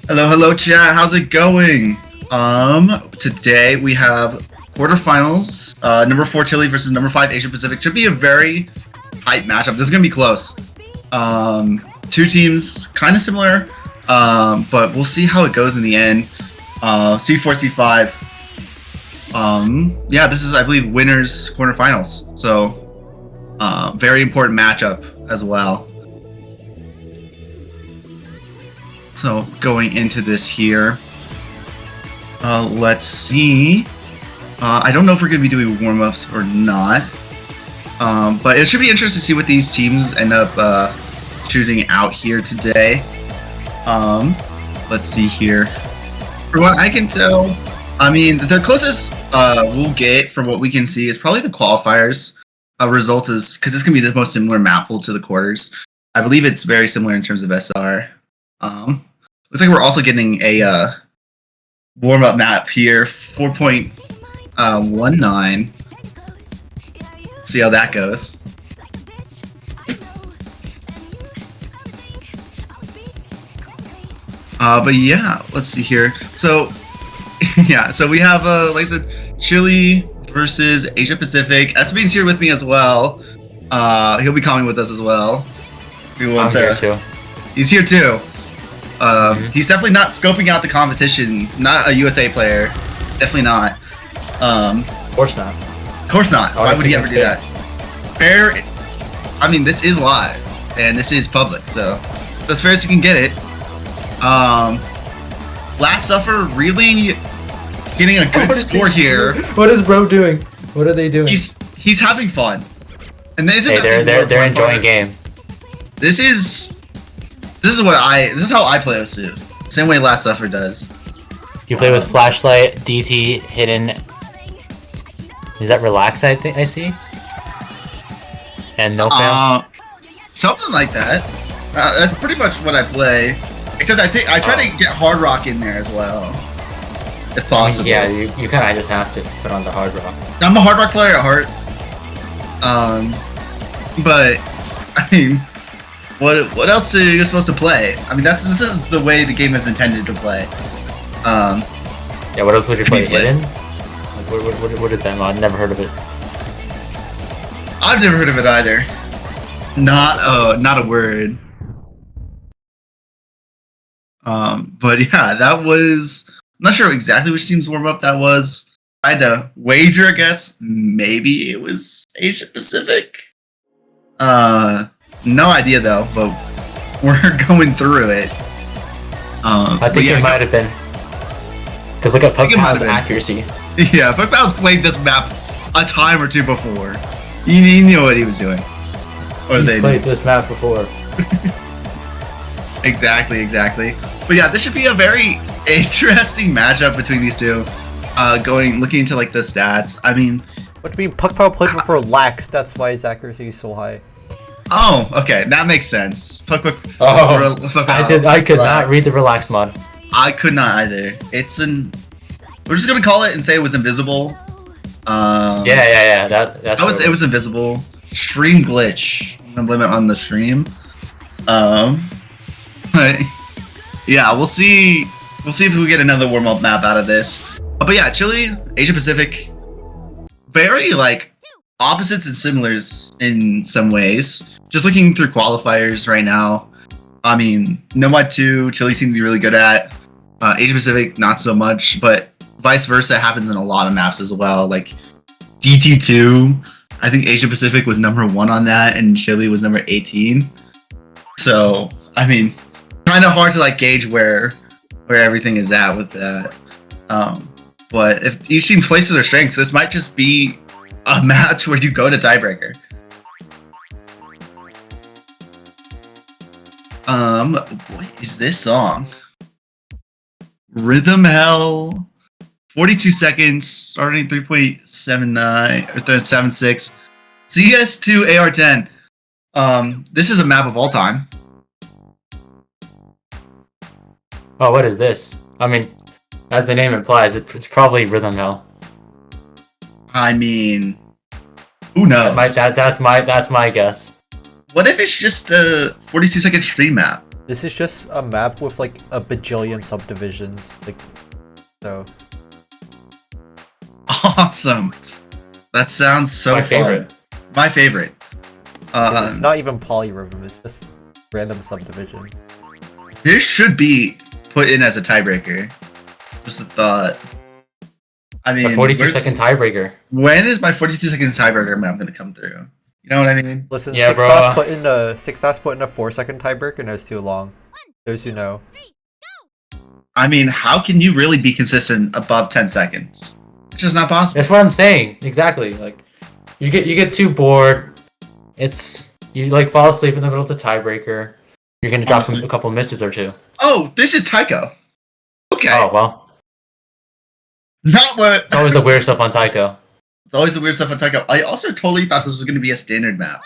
Hello, hello, chat. How's it going? Today we have quarterfinals. Number 4 Chile versus number 5 Asia Pacific. Should be a very tight matchup. This is gonna be close. Two teams kind of similar, but we'll see how it goes in the end. C4, C5. Yeah, this is, I believe, winners quarterfinals. So, very important matchup as well. So going into this here, let's see. I don't know if we're going to be doing warm-ups or not, but it should be interesting to see what these teams end up choosing out here today. Let's see here. From what I can tell, I mean, the closest we'll get from what we can see is probably the qualifiers results, is because it's going to be the most similar map pool to the quarters. I believe it's very similar in terms of SR. Looks like we're also getting a warm-up map here, 4.19. See how that goes. But yeah, let's see here. So, yeah, so we have, like I said, Chile versus Asia Pacific. SB's here with me as well. He'll be coming with us as well. I'm here too. He's here too. He's definitely not scoping out the competition. Not a USA player. Definitely not. Of course not. Of course not. Why would he ever do that? Fair. I mean, this is live, and this is public, so it's as fair as you can get it. Last Suffer really getting a good score here. What is bro doing? What are they doing? He's having fun, and they're enjoying game. This is how I play Osu. Same way Last Suffer does. You play with flashlight, DT, hidden. Is that relax? I think I see. And no fail. Something like that. That's pretty much what I play. Except I think I try to get hard rock in there as well, if possible. Yeah, you kind of just have to put on the hard rock. I'm a hard rock player at heart. But I mean, what else are you supposed to play? I mean, this is the way the game is intended to play. Yeah, what else would you play? Hidden? What is that mod? Never heard of it. I've never heard of it either. Not a word. But yeah, that was. I'm not sure exactly which team's warm up that was. I had to wager, I guess. Maybe it was Asia Pacific. No idea though, but we're going through it. I think it might have been. Because look at Pugpow's accuracy. Yeah, Pugpow's played this map a time or two before. He knew what he was doing. Or He's played this map before. Exactly. But yeah, this should be a very interesting matchup between these two. Looking into like the stats. I mean, what do you mean? Pugpow played before Lax. That's why his accuracy is so high. Oh, okay, that makes sense. I could not read the relax mod. I could not either. We're just gonna call it and say it was invisible. Yeah. It was invisible. Stream glitch. No limit on the stream. But yeah, we'll see. We'll see if we get another warm-up map out of this. But yeah, Chile, Asia Pacific, very like opposites and similars in some ways. Just looking through qualifiers right now, I mean, Nomad 2, Chile seem to be really good at. Asia Pacific, not so much, but vice versa happens in a lot of maps as well. Like DT2, I think Asia Pacific was number 1 on that, and Chile was number 18. So, I mean, kind of hard to like gauge where everything is at with that. But if each team plays to their strengths, this might just be a match where you go to tiebreaker. What is this song? Rhythm Hell, 42 seconds, starting 3.79 or 76. CS2 AR10. This is a map of all time. Oh, what is this? I mean, as the name implies, it's probably Rhythm Hell. I mean, who knows? That's my guess. What if it's just a 42-second stream map? This is just a map with like a bajillion subdivisions. Like, so. Awesome. That sounds so My fun. favorite. My favorite. It's not even polyrhythm, it's just random subdivisions. This should be put in as a tiebreaker. Just a thought. I mean, The 42-second tiebreaker. When is my 42-second tiebreaker map going to come through? You know what I mean? Listen, Yeah, Six bro. Dots put in a 4-second tiebreaker and it was too long. Those who know. I mean, how can you really be consistent above 10 seconds? It's just not possible. That's what I'm saying. Exactly. Like, you get too bored. You like fall asleep in the middle of the tiebreaker. You're gonna drop Honestly. a couple misses or two. Oh, this is Tycho. Okay. Oh well. Not what. It's always the weird stuff on Tycho. It's always the weird stuff on Tycho. I also totally thought this was going to be a standard map.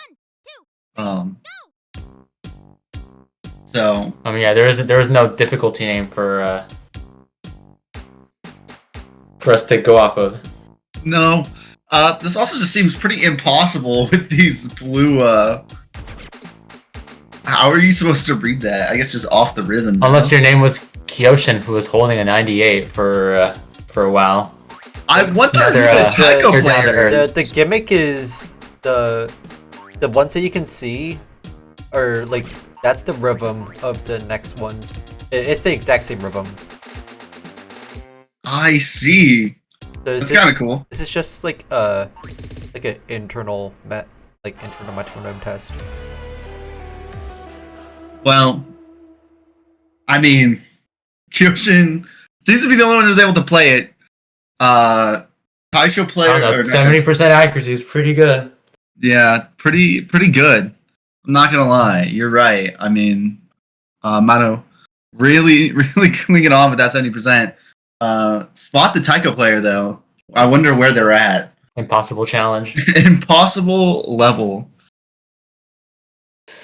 So. I mean, yeah, there is no difficulty name for us to go off of. No. This also just seems pretty impossible with these blue. How are you supposed to read that? I guess just off the rhythm. Unless your name was Kyoshin, who was holding a 98 for a while. I wonder who Another, the Tycho you're down to player earth. is. The gimmick is the ones that you can see are like that's the rhythm of the next ones. It's the exact same rhythm. I see. So That's kind of cool. This is just like an internal metronome test. Well, I mean, Kyoshin seems to be the only one who's able to play it. Taisho player. I don't know, 70% accuracy is pretty good. Yeah, pretty good. I'm not gonna lie, you're right. I mean, Mano really clinging on with that 70%. Spot the Taiko player though. I wonder where they're at. Impossible challenge. Impossible level.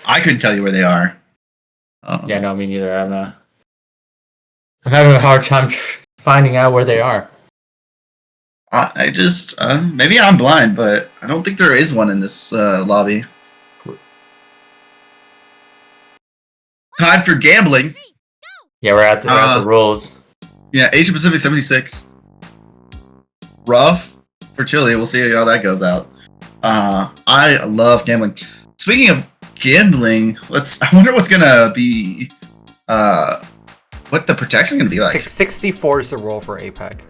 I couldn't tell you where they are. Yeah, no, me neither. I'm having a hard time finding out where they are. I just maybe I'm blind, but I don't think there is one in this lobby. Time for gambling. Yeah, we're at the rules. Yeah, Asia Pacific 76. Rough for Chile. We'll see how that goes out. I love gambling. Speaking of gambling, I wonder what's gonna be. What the protection gonna be like? 64 is the roll for APAC.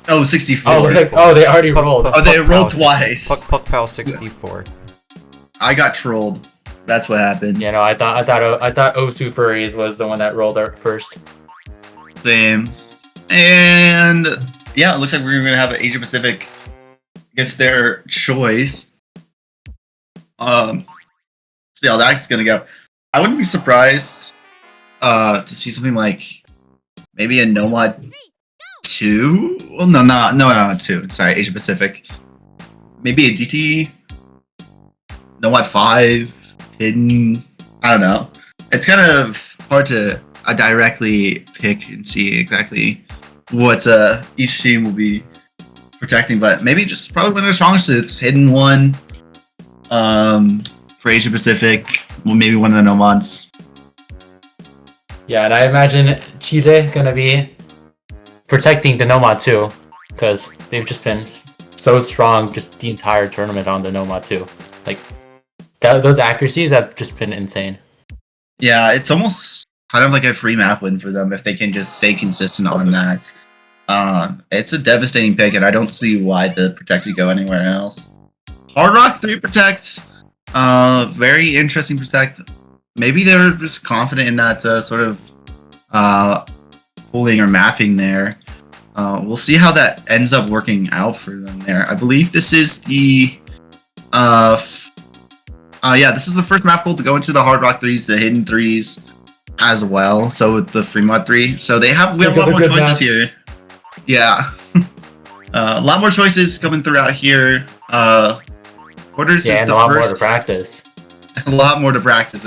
Oh, 64. Oh, they already rolled. Oh, they rolled twice. Puck Pal 64. I got trolled. That's what happened. Yeah, no, I thought Osu Furries was the one that rolled out first. Names. And yeah, it looks like we're gonna have an Asia Pacific. I guess their choice. See how that's gonna go. I wouldn't be surprised to see something like maybe a Nomad 2. Well, no, not 2. Sorry, Asia Pacific. Maybe a DT. Nomad 5. Hidden. I don't know. It's kind of hard to directly pick and see exactly what each team will be protecting, but maybe just probably one of their strong suits. Hidden one. For Asia Pacific, well, maybe one of the Nomads. Yeah, and I imagine Chile gonna be protecting the Nomad too, because they've just been so strong just the entire tournament on the Nomad too. Like those accuracies have just been insane. Yeah, it's almost kind of like a free map win for them if they can just stay consistent on that. It's a devastating pick, and I don't see why the Protect would go anywhere else. Hard Rock 3 Protect, very interesting Protect. Maybe they're just confident in that sort of pulling or mapping there. We'll see how that ends up working out for them there. I believe this is the this is the first map pool to go into the Hard Rock 3s, the Hidden 3s as well. So with the Fremont 3. So we have a lot more choices maps here. Yeah. A lot more choices coming throughout here. Quarters is and the a lot first. more to practice. A lot more to practice,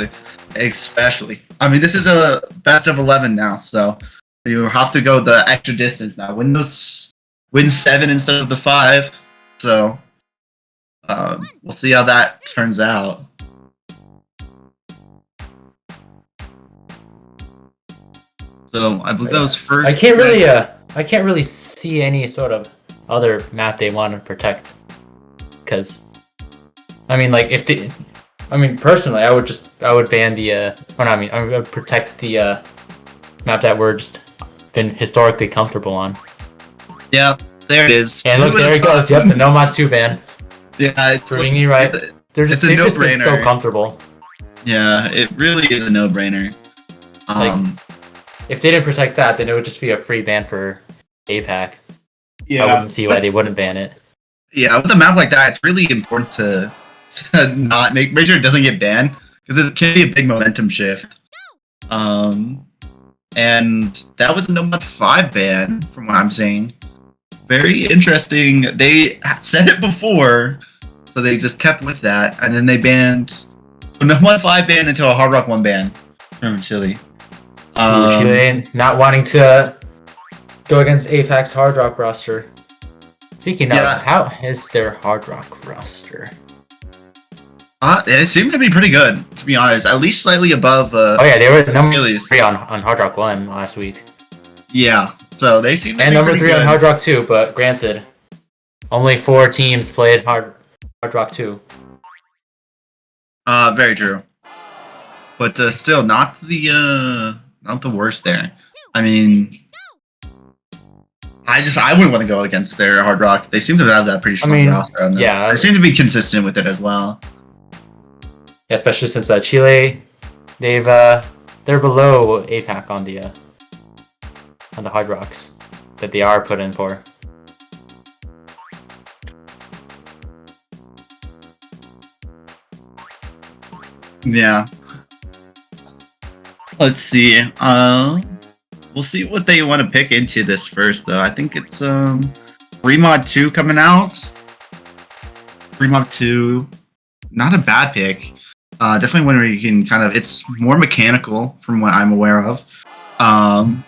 especially. I mean, this is a best of 11 now, so you have to go the extra distance now. Win 7 instead of the 5. So we'll see how that turns out. So I believe that was first. I can't really see any sort of other map they want to protect. Because, I mean, like personally, I would ban I would protect the map that we're just been historically comfortable on. Yeah, there it is. And look, there it goes. Yep, the Nomad 2 ban. Yeah, it's Proving me right. They've just been so comfortable. Yeah, it really is a no-brainer. If they didn't protect that, then it would just be a free ban for APAC. Yeah, I wouldn't see why they wouldn't ban it. Yeah, with a map like that, it's really important to not make sure it doesn't get banned because it can be a big momentum shift. And that was a Nomad 5 ban, from what I'm saying. Very interesting. They said it before, so they just kept with that, and then they banned. So Nomad 5 ban until a Hard Rock 1 ban from Chile. Chile not wanting to go against APAC's Hard Rock roster. Speaking of, how is their Hard Rock roster? It seemed to be pretty good, to be honest. At least slightly above. Oh yeah, they were number 3 on Hard Rock 1 last week. Yeah, so they seem to be number 3 good. on Hard Rock 2, but granted, only 4 teams played Hard Rock 2. Very true. But still, not the worst there. I mean, I wouldn't want to go against their Hard Rock. They seem to have that pretty strong roster on them. Yeah, they seem to be consistent with it as well. Yeah, especially since Chile, they're below APAC on the Hard Rocks that they are put in for. Yeah. Let's see. We'll see what they want to pick into this first, though. I think it's Remod 2 coming out. Remod 2, not a bad pick. Definitely one where you can kind of. It's more mechanical, from what I'm aware of.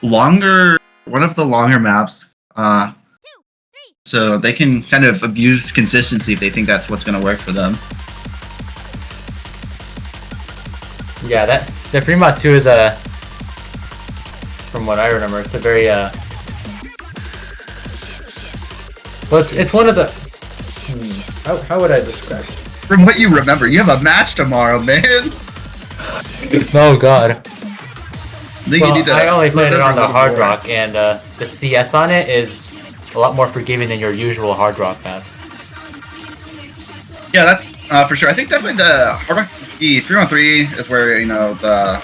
Longer, one of the longer maps. So they can kind of abuse consistency if they think that's what's going to work for them. Yeah, the Fremont 2 is from what I remember, it's a very well, it's one of the how would I describe it? From what you remember, you have a match tomorrow, man. Oh god. I only played it on the Hard Rock, and the CS on it is a lot more forgiving than your usual Hard Rock map. Yeah, that's for sure. I think definitely the Hard Rock 3-on-3 is where, the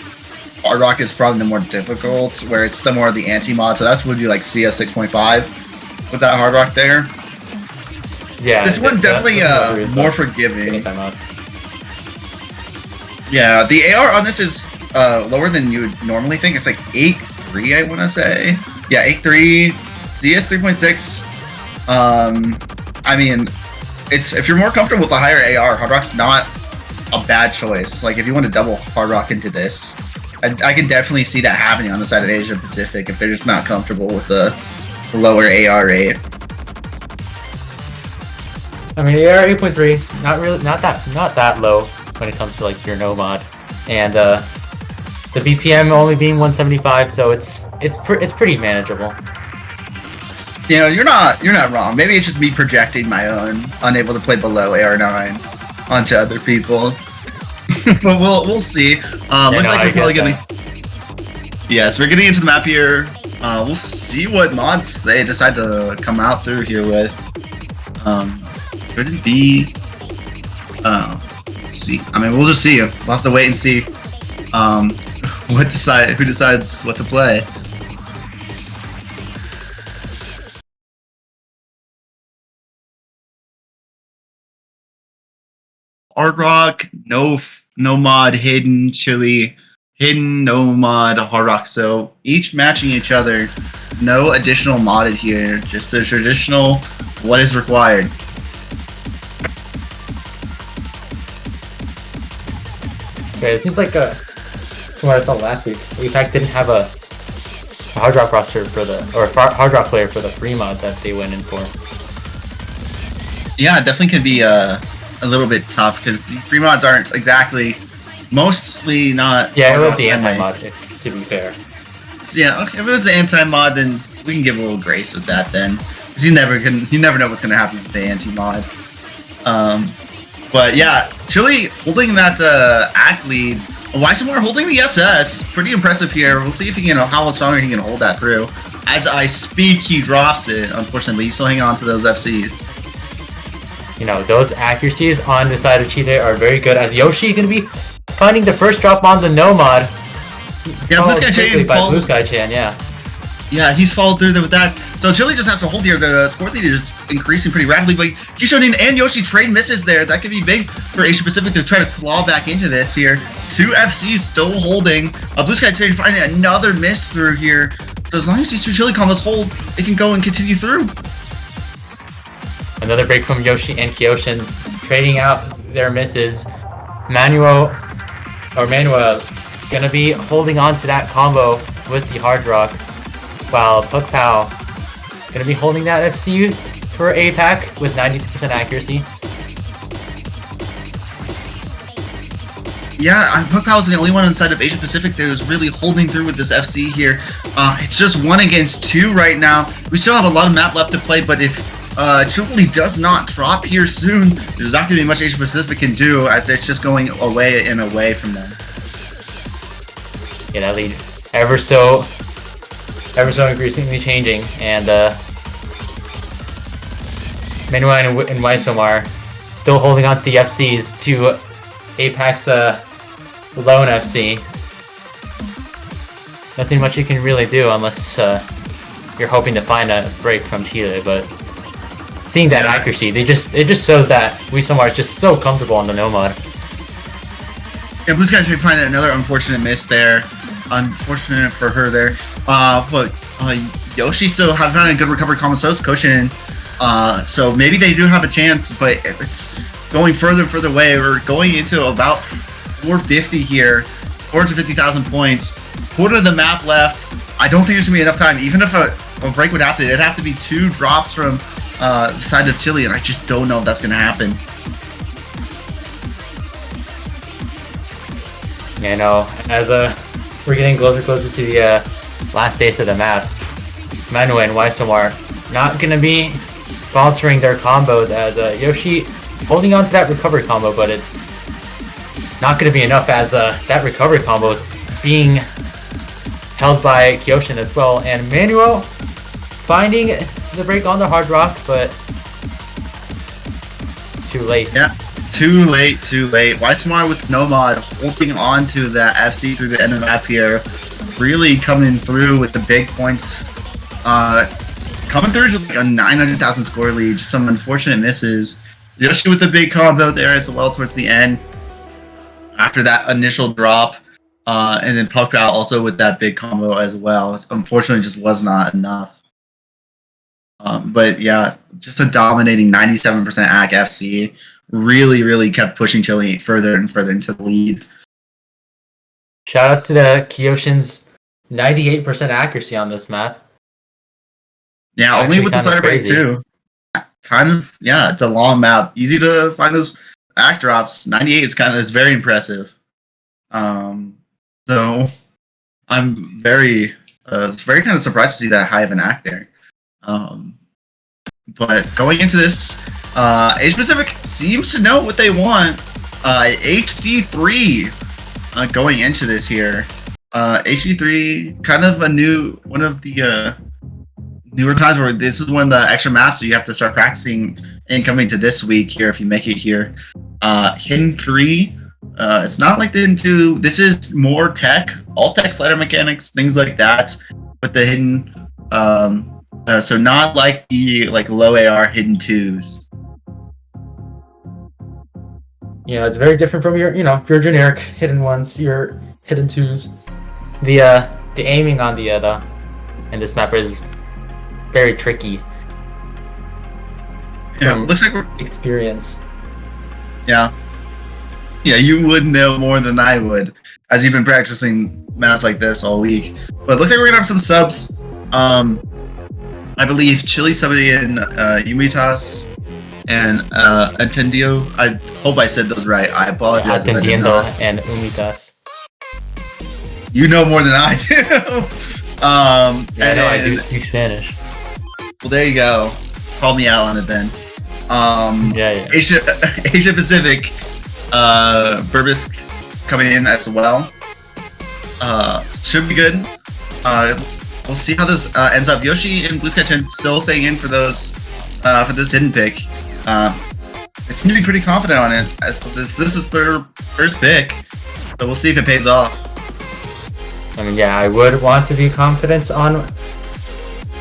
Hard Rock is probably the more difficult, where it's the more the anti-mod, so that's would be like CS 6.5 with that Hard Rock there. Yeah. This one definitely more forgiving. Yeah, the AR on this is lower than you would normally think. It's like 8.3, I want to say. Yeah, 8.3, CS 3.6. I mean, if you're more comfortable with the higher AR, Hard Rock's not a bad choice. Like, if you want to double Hard Rock into this, I can definitely see that happening on the side of Asia Pacific if they're just not comfortable with the lower AR rate. I mean, AR 8.3, not that low when it comes to like your Nomad, and the BPM only being 175, so it's pretty manageable. You're not wrong. Maybe it's just me projecting my own, unable to play below AR9 onto other people. But we'll see. Looks like we're probably gonna. Yes, we're getting into the map here. We'll see what mods they decide to come out through here with. Could it be? Let's see. I mean, we'll just see. We'll have to wait and see. Who decides what to play. Hard Rock, no mod, hidden, Chile, hidden, no mod, Hard Rock. So each matching each other. No additional modded here. Just the traditional what is required. Okay, it seems like from what I saw last week, APAC didn't have a Hard Rock roster Hard Rock player for the free mod that they went in for. Yeah, it definitely could be a little bit tough because the free mods aren't exactly, mostly not. Yeah, it was the anti-mod, to be fair. yeah, okay. If it was the anti-mod, then we can give a little grace with that then, because you never know what's gonna happen with the anti-mod. But yeah, Chile holding that act lead. Weissamore holding the SS, pretty impressive here. We'll see if he can, how stronger he can hold that through. As I speak, he drops it, unfortunately, but he's still hanging on to those FCs. You know, those accuracies on the side of Chile are very good, as Yoshi going to be finding the first drop on the Nomad. Yeah, Blue Sky Chain by Blue Sky Chan, yeah. Yeah, he's followed through there with that. So Chile just has to hold here. The score lead is increasing pretty rapidly, but Kishonin and Yoshi trade misses there. That could be big for Asia Pacific to try to claw back into this here. 2 FCs still holding. Blue Sky Chain finding another miss through here. So as long as these 2 Chile combos hold, they can go and continue through. Another break from Yoshi and Kyoshin, trading out their misses. Manuel gonna be holding on to that combo with the hard rock, while Pukpao gonna be holding that FC for APAC with 90% accuracy. Yeah, Pukpao is the only one inside of Asia Pacific that is really holding through with this FC here. It's just 1 against 2 right now. We still have a lot of map left to play, but if Chile does not drop here soon, there's not going to be much Asia Pacific can do, as it's just going away and away from them. Yeah, that lead ever so increasingly changing, and Menuai and Weisomar still holding on to the FCs to APAC's lone FC. Nothing much you can really do unless you're hoping to find a break from Chile, but seeing that accuracy, it just shows that Weisomar is just so comfortable on the Nomad. Yeah, Blue Sky should find another unfortunate miss there. Unfortunate for her there. But Yoshi still have found a good recovery combo, so is Koshin. So maybe they do have a chance, but it's going further and further away. We're going into about 450 here, 450,000 points. Quarter of the map left. I don't think there's gonna be enough time. Even if a break would happen, it'd have to be 2 drops from the side of Chile, and I just don't know if that's gonna happen. You know, as we're getting closer to the last eighth of the map, Manuel and Weisomar not gonna be faltering their combos, as Yoshi holding on to that recovery combo, but it's not gonna be enough, as that recovery combo is being held by Kyoshin as well, and Manuel finding the break on the hard rock, but too late. Yeah, too late. Weismar with Nomad holding on to that FC through the end of the map here, really coming through with the big points. Coming through to like a 900,000 score lead, just some unfortunate misses. Yoshi with the big combo there as well towards the end, after that initial drop. And then Pukpao also with that big combo as well. Unfortunately, just was not enough. But yeah, just a dominating 97% AC FC. Really kept pushing Chile further and further into the lead. Shoutouts to the Kyoshin's 98% accuracy on this map. Yeah, only with the side break too. Kind of, yeah, it's a long map. Easy to find those act drops. 98 is very impressive. So I'm very kind of surprised to see that high of an act there. But going into this, Asia Pacific seems to know what they want. HD3 going into this here. HD3 kind of one of the newer times where this is one of the extra maps, so you have to start practicing and coming to this week here if you make it here. Hidden 3. It's not like the Hidden 2. This is more tech, all tech slider mechanics, things like that. With the Hidden, so not like the low AR Hidden 2s. Yeah, it's very different from your generic hidden ones, your hidden 2s. The aiming on the in this map is very tricky. Yeah, looks like we're experience. Yeah, you would know more than I would, as you've been practicing maps like this all week. But it looks like we're gonna have some subs. I believe Chile subbing in Yumitas and Atendio. I hope I said those right. I apologize. Atendiendo and Umitas. You know more than I do. Yeah, I know I do speak Spanish. Well, there you go. Call me out on it then. Yeah. Asia Pacific, Burbisk coming in as well. Should be good. We'll see how this ends up. Yoshi and Blue Sky Chen still staying in for those for this hidden pick. They seem to be pretty confident on it. As this is their first pick, so we'll see if it pays off. I mean, yeah, I would want to be confident on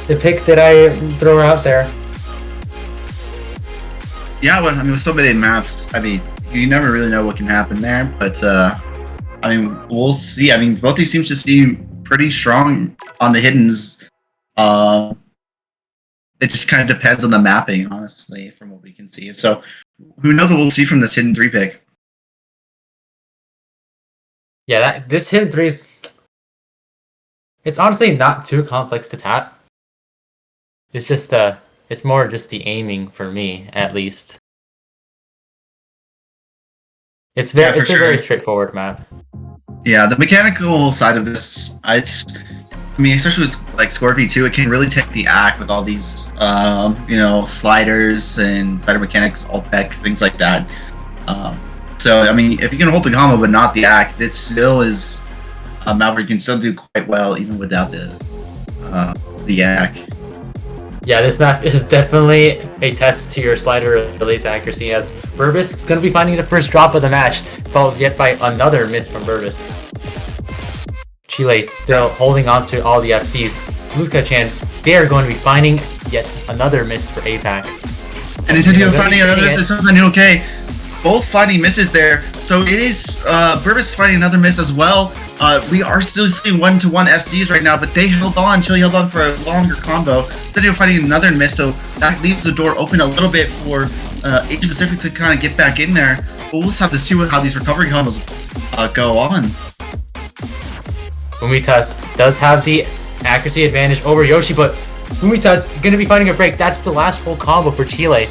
the pick that I throw out there. Yeah, well, I mean, with so many maps, I mean, you never really know what can happen there. But I mean, we'll see. I mean, both these teams just seem pretty strong on the hiddens. It just kind of depends on the mapping, honestly, from what we can see. So, who knows what we'll see from this hidden 3 pick? Yeah, this hidden 3's. It's honestly not too complex to tap. It's just it's more just the aiming for me, at least. It's very, a very straightforward map. Yeah, the mechanical side of this, I mean, especially with like Score V2, it can really take the act with all these, sliders and slider mechanics, alt back, things like that. So, I mean, if you can hold the combo but not the act, it still is a map where you can still do quite well even without the act. Yeah, this map is definitely a test to your slider release accuracy, as Burbisk is going to be finding the first drop of the match, followed yet by another miss from Burbisk. Chile still holding on to all the FCs. Blue Sky Chan, they are going to be finding yet another miss for APAC. And Nintendo finding another miss is okay. Both finding misses there. So it is Burbisk finding another miss as well. We are still seeing 1-to-1 FCs right now, but they held on. Chile held on for a longer combo. Then they're finding another miss, so that leaves the door open a little bit for Asia Pacific to kind of get back in there. But we'll just have to see how these recovery combos go on. Umitas does have the accuracy advantage over Yoshi, but Umitas going to be finding a break. That's the last full combo for Chile.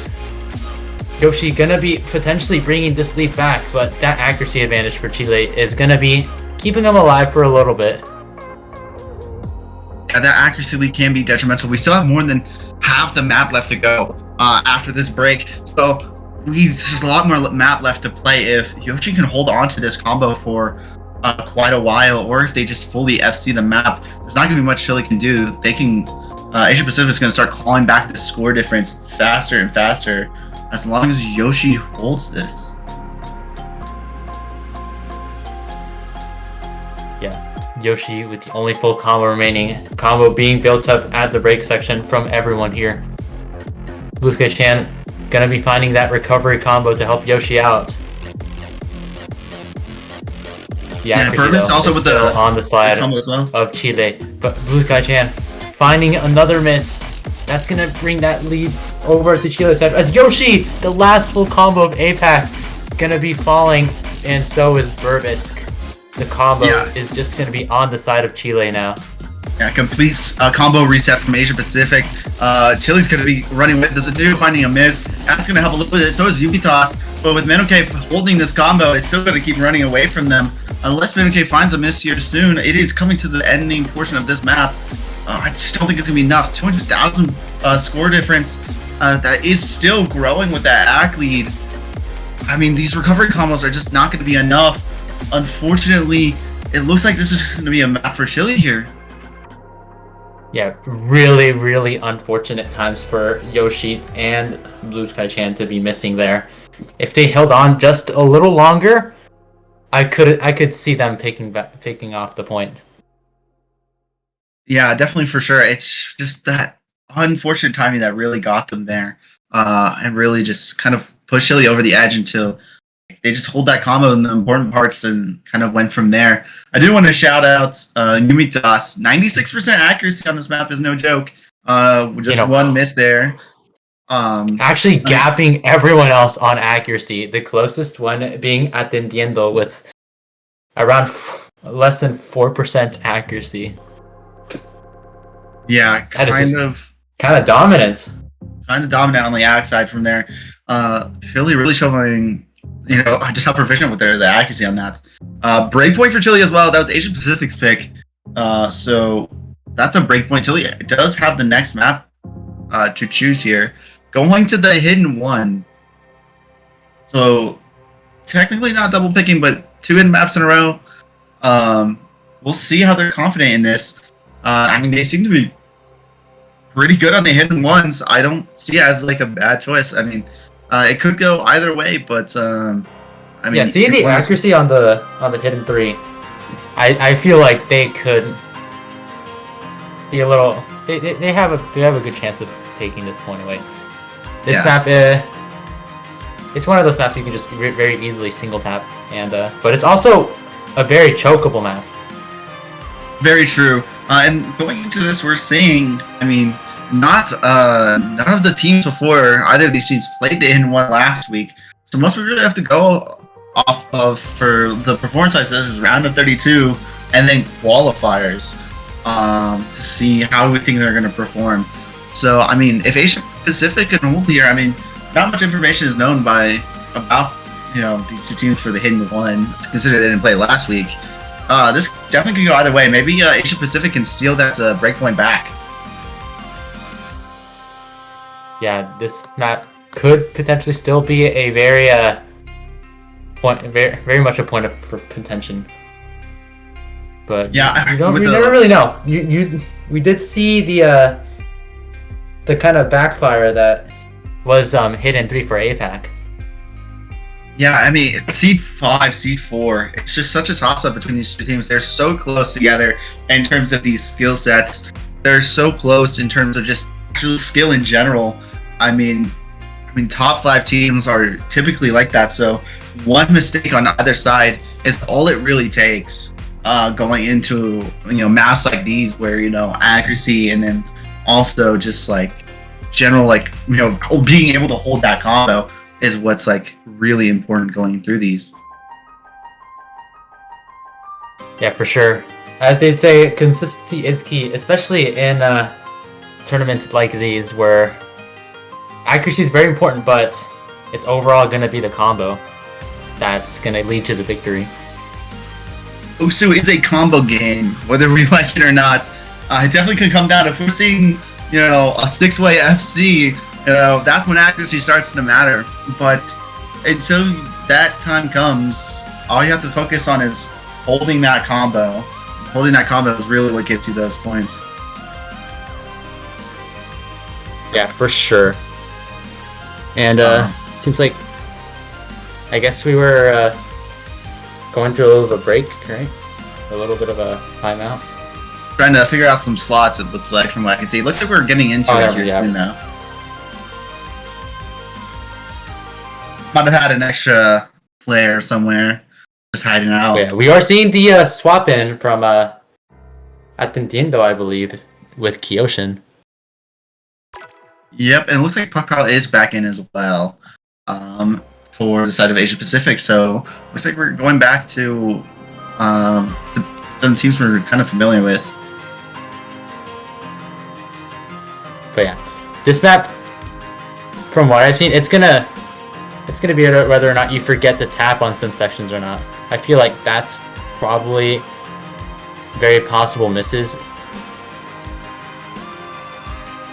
Yoshi going to be potentially bringing this lead back, but that accuracy advantage for Chile is going to be keeping them alive for a little bit. Yeah, that accuracy lead can be detrimental. We still have more than half the map left to go after this break, so there's just a lot more map left to play. If Yoshi can hold on to this combo for quite a while, or if they just fully FC the map, there's not going to be much Chile can do. They can Asia Pacific is going to start clawing back the score difference faster and faster as long as Yoshi holds this. Yeah, Yoshi with the only full combo remaining. Combo being built up at the break section from everyone here. Blue Sky Chan gonna be finding that recovery combo to help Yoshi out. Burbisk also with the on the slide of Chile, but Blue Sky Chan finding another miss. That's gonna bring that lead over to Chile's side. As Yoshi, the last full combo of APAC, gonna be falling, and so is Burbisk. The combo is just going to be on the side of Chile now. Yeah, complete combo reset from Asia Pacific. Chile's going to be running with this. Dude finding a miss. That's going to help a little bit. So is Ubitos. But with Menoke holding this combo, it's still going to keep running away from them. Unless Menoke finds a miss here soon, it is coming to the ending portion of this map. I just don't think it's going to be enough. 200,000 score difference. That is still growing with that ACK lead. I mean, these recovery combos are just not going to be enough. Unfortunately, it looks like this is just going to be a map for Chile here. Yeah, really, really unfortunate times for Yoshi and Blue Sky Chan to be missing there. If they held on just a little longer, I could see them picking off the point. Yeah, definitely for sure. It's just that unfortunate timing that really got them there, and really just kind of pushed Chile over the edge until they just hold that combo in the important parts and kind of went from there. I do want to shout out Numitas. 96% accuracy on this map is no joke. Just one miss there. Actually gapping everyone else on accuracy. The closest one being at Entiendo with around less than 4% accuracy. Yeah, kind of dominant. Kind of dominant on the ACK side from there. Chile really showing just how proficient with the accuracy on that. Breakpoint for Chile as well. That was Asia Pacific's pick. So that's a breakpoint. Chile does have the next map to choose here. Going to the hidden one. So technically not double picking, but 2 hidden maps in a row. We'll see how they're confident in this. I mean, they seem to be pretty good on the hidden ones. I don't see it as like a bad choice. I mean, it could go either way, but I mean, yeah, seeing the accuracy on the hidden 3, I feel like they could be a little. They have a good chance of taking this point away. This map, it's one of those maps you can just very easily single tap, and but it's also a very chokeable map. Very true. And going into this, we're seeing, I mean, not none of the teams before either of these teams played the hidden one last week. So most we really have to go off of for the performance side is round of 32 and then qualifiers to see how we think they're going to perform. So I mean, if Asia Pacific can hold here, I mean, not much information is known about these 2 teams for the hidden one. Consider they didn't play last week. This definitely could go either way. Maybe Asia Pacific can steal that breakpoint back. Yeah, this map could potentially still be a very very much a point for contention. But yeah, you never really know. We did see the kind of backfire that was hidden 3 for APAC. Yeah, I mean, seed 5, seed 4, it's just such a toss-up between these 2 teams. They're so close together in terms of these skill sets. They're so close in terms of just actual skill in general. I mean, top 5 teams are typically like that. So one mistake on either side is all it really takes going into maps like these where accuracy and then also just like general being able to hold that combo is what's like really important going through these. Yeah, for sure. As they'd say, consistency is key, especially in tournaments like these where accuracy is very important, but it's overall going to be the combo that's going to lead to the victory. Usu is a combo game, whether we like it or not. It definitely could come down if we're seeing, a 6-way FC. That's when accuracy starts to matter. But until that time comes, all you have to focus on is holding that combo. Holding that combo is really what gets you those points. Yeah, for sure. And seems like, I guess we were going through a little bit of a break, right? A little bit of a timeout. Trying to figure out some slots, it looks like, from what I can see. It looks like we're getting into it here soon now. Might have had an extra player somewhere just hiding out. Yeah, we are seeing the swap in from Atendiendo, I believe, with Kyoshin. Yep, and it looks like Pakal is back in as well for the side of Asia Pacific. So looks like we're going back to some teams we're kind of familiar with. But yeah, this map, from what I've seen, it's gonna be whether or not you forget to tap on some sections or not. I feel like that's probably very possible misses.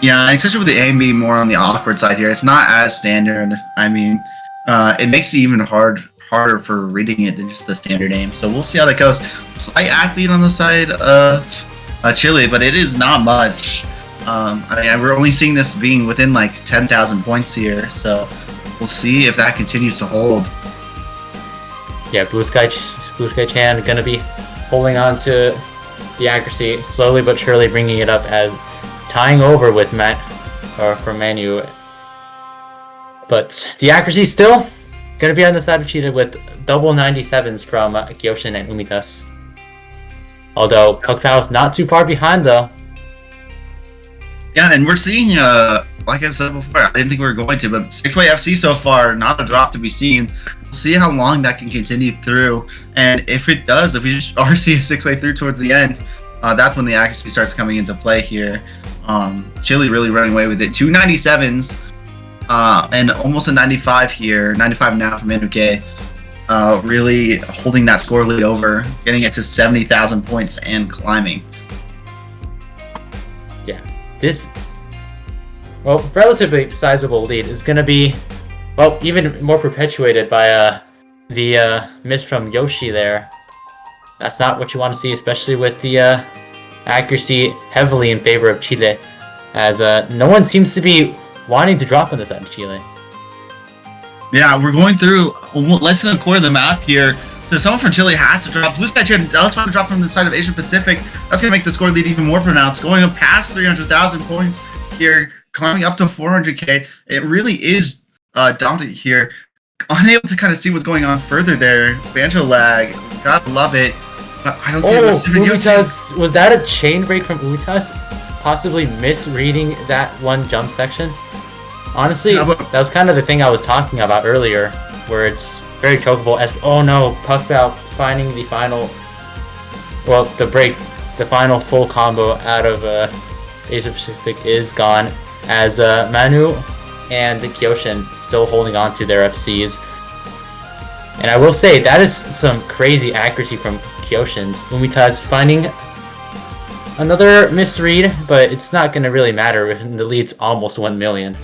Yeah, especially with the aim being more on the awkward side here. It's not as standard. I mean, it makes it even harder for reading it than just the standard aim. So we'll see how that goes. Slight athlete on the side of Chile, but it is not much. I mean, we're only seeing this being within like 10,000 points here. So we'll see if that continues to hold. Yeah, Blue Sky Chan gonna be holding on to the accuracy, slowly but surely bringing it up as tying over with for Manu. But the accuracy still gonna be on the side of Cheetah with double 97s from Gyoshin and Umitas. Although Pukpao is not too far behind though. Yeah, and we're seeing, like I said before, I didn't think we were going to, but 6-way FC so far, not a drop to be seen. We'll see how long that can continue through, and if it does, if we are see a 6-way through towards the end, that's when the accuracy starts coming into play here. Chile really running away with it. 2 97s, and almost a 95 here, 95 now from NWK. Really holding that score lead over, getting it to 70,000 points and climbing. this, well, relatively sizable lead is going to be, well, even more perpetuated by the miss from Yoshi there. That's not what you want to see, especially with the accuracy heavily in favor of Chile, as no one seems to be wanting to drop on the side of Chile. Yeah, we're going through less than a quarter of the map here. So someone from Chile has to drop. Blue Sky Chin, let's find a drop from the side of Asia Pacific. That's going to make the score lead even more pronounced. Going up past 300,000 points here, climbing up to 400k. It really is dominant here. Unable to kind of see what's going on further there. Banjo lag, gotta love it. But I don't see Umitas, was that a chain break from Umitas? Possibly misreading that one jump section? Honestly, yeah, that was kind of the thing I was talking about earlier, where it's very chokeable as, oh no, Puckbow finding the final, well, the final full combo out of Asia Pacific is gone, as Manu and the Kyoshin still holding on to their FCs. And I will say, that is some crazy accuracy from Kyoshin's. Umitas finding another misread, but it's not going to really matter when the lead's almost 1 million.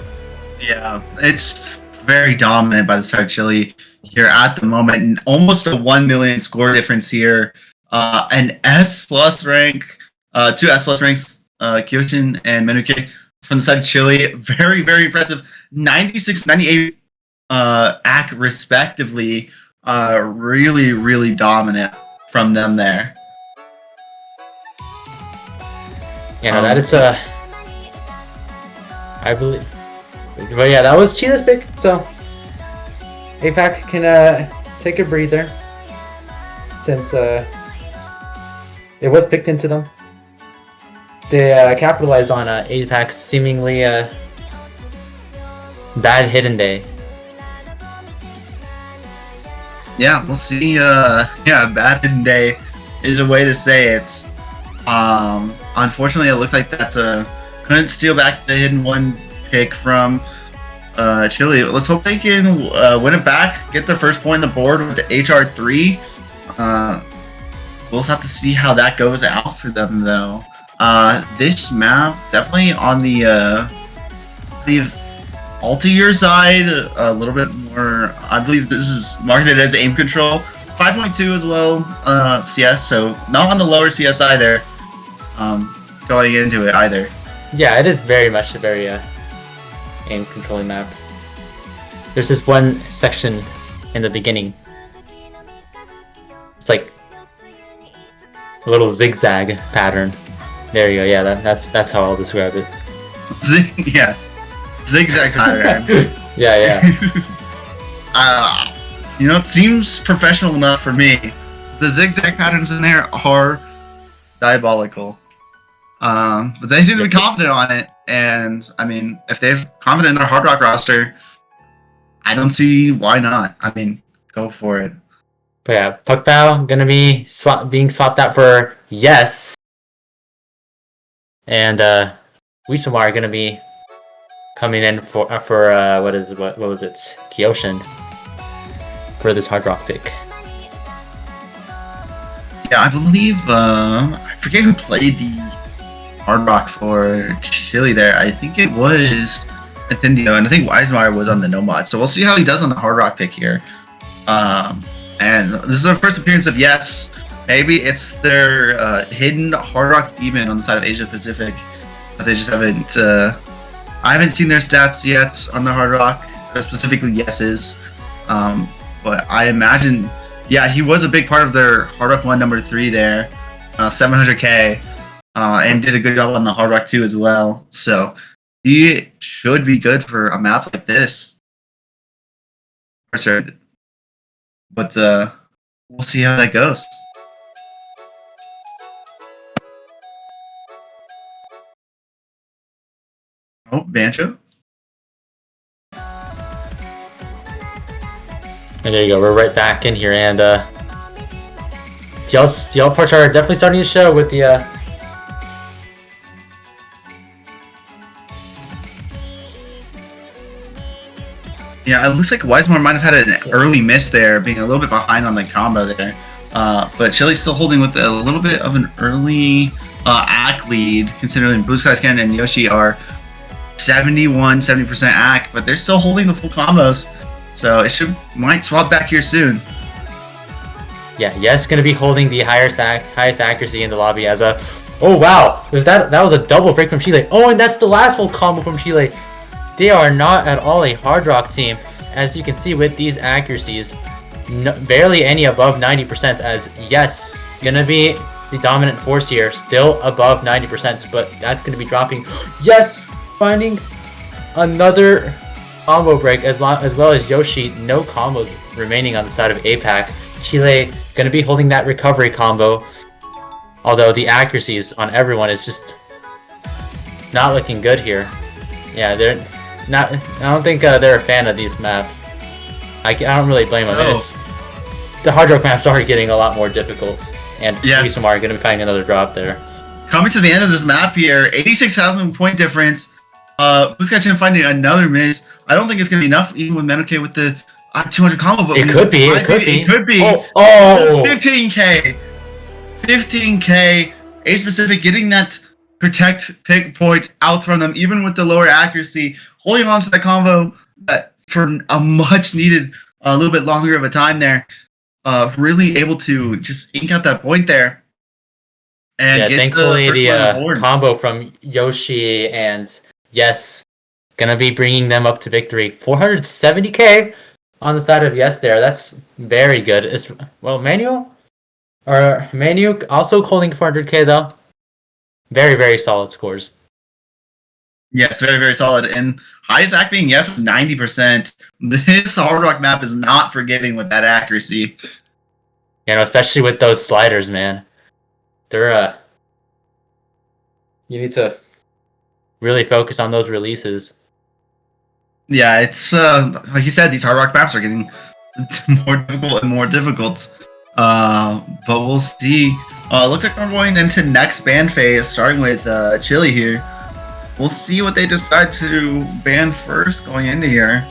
Yeah, it's very dominant by the side of Chile here at the moment. And almost a 1 million score difference here. An S plus rank, 2 S plus ranks, Kyoshin and Menuke from the side of Chile. Very, very impressive. 96, 98 act respectively. Really, really dominant from them there. Yeah, no, that is I believe. But yeah, that was Chile's pick, so APAC can take a breather since it was picked into them. They capitalized on APAC's seemingly bad hidden day. Yeah, we'll see. Yeah, bad hidden day is a way to say it. Unfortunately, it looked like that couldn't steal back the hidden one pick from Chile. Let's hope they can win it back, get their first point on the board with the HR3. We'll have to see how that goes out for them, though. This map definitely on the Altair side, a little bit more. I believe this is marketed as aim control, 5.2 as well. CS, so not on the lower CS either. Going into it either. Yeah, it is very much a very aim controlling map. There's this one section in the beginning. It's like a little zigzag pattern. There you go. Yeah, that's how I'll describe it. Yes, zigzag pattern. yeah. It seems professional enough for me. The zigzag patterns in there are diabolical. But they seem to be confident on it, and I mean, if they're confident in their Hard Rock roster, I don't see why not. I mean, go for it. But yeah, Puckbow gonna be being swapped out for Yes, and Wisomar gonna be coming in for what was it, Kyoshin, for this Hard Rock pick. Yeah, I believe I forget who played the Hard Rock for Chile there. I think it was Nintendo, and I think Weismar was on the Nomad. So we'll see how he does on the Hard Rock pick here. And this is our first appearance of Yes. Maybe it's their hidden Hard Rock demon on the side of Asia Pacific. They just haven't. I haven't seen their stats yet on the Hard Rock, specifically Yes's. But I imagine, yeah, he was a big part of their Hard Rock 1 number 3 there, 700k. And did a good job on the Hard Rock 2 as well. So he should be good for a map like this. But we'll see how that goes. Oh, Banjo. And there you go. We're right back in here, and the y'all parts are definitely starting to show with the. Yeah, it looks like Weismar might have had an early miss there, being a little bit behind on the combo there. But Chile's still holding with a little bit of an early AC lead, considering Blue Sky's Ken and Yoshi are 70% AC, but they're still holding the full combos. So it might swap back here soon. Yeah, Yes gonna be holding the highest accuracy in the lobby as a. Oh wow, that was a double break from Chile. Oh, and that's the last full combo from Chile. They are not at all a Hard Rock team, as you can see with these accuracies. Barely any above 90%, as Yes gonna be the dominant force here, still above 90%, but that's gonna be dropping. Yes, finding another combo break as well as Yoshi. No combos remaining on the side of APAC. Chile gonna be holding that recovery combo, although the accuracies on everyone is just not looking good here. Yeah, they're not. I don't think they're a fan of these maps. I don't really blame them. The Hard Rock maps are getting a lot more difficult, and yes, are gonna be finding another drop there. Coming to the end of this map here, 86,000 point difference. Blue Sky Chen finding another miss. I don't think it's gonna be enough, even with Menuke with the 200 combo. But it could be. It could be. Oh, 15k. 15k. Asia Pacific getting that protect pick point out from them, even with the lower accuracy, holding on to that combo for a much needed, a little bit longer of a time there. Really able to just ink out that point there. And yeah, thankfully the combo from Yoshi and Yes gonna be bringing them up to victory. 470k on the side of Yes there. That's very good. Well, Manu also holding 400k though. Very, very solid scores. Yes, very, very solid. And highest AC being Yes with 90%. This Hard Rock map is not forgiving with that accuracy. You know, especially with those sliders, man. They're you need to really focus on those releases. Yeah, it's like you said, these Hard Rock maps are getting more difficult and more difficult. But we'll see. Looks like we're going into next ban phase, starting with Chile here. We'll see what they decide to ban first going into here.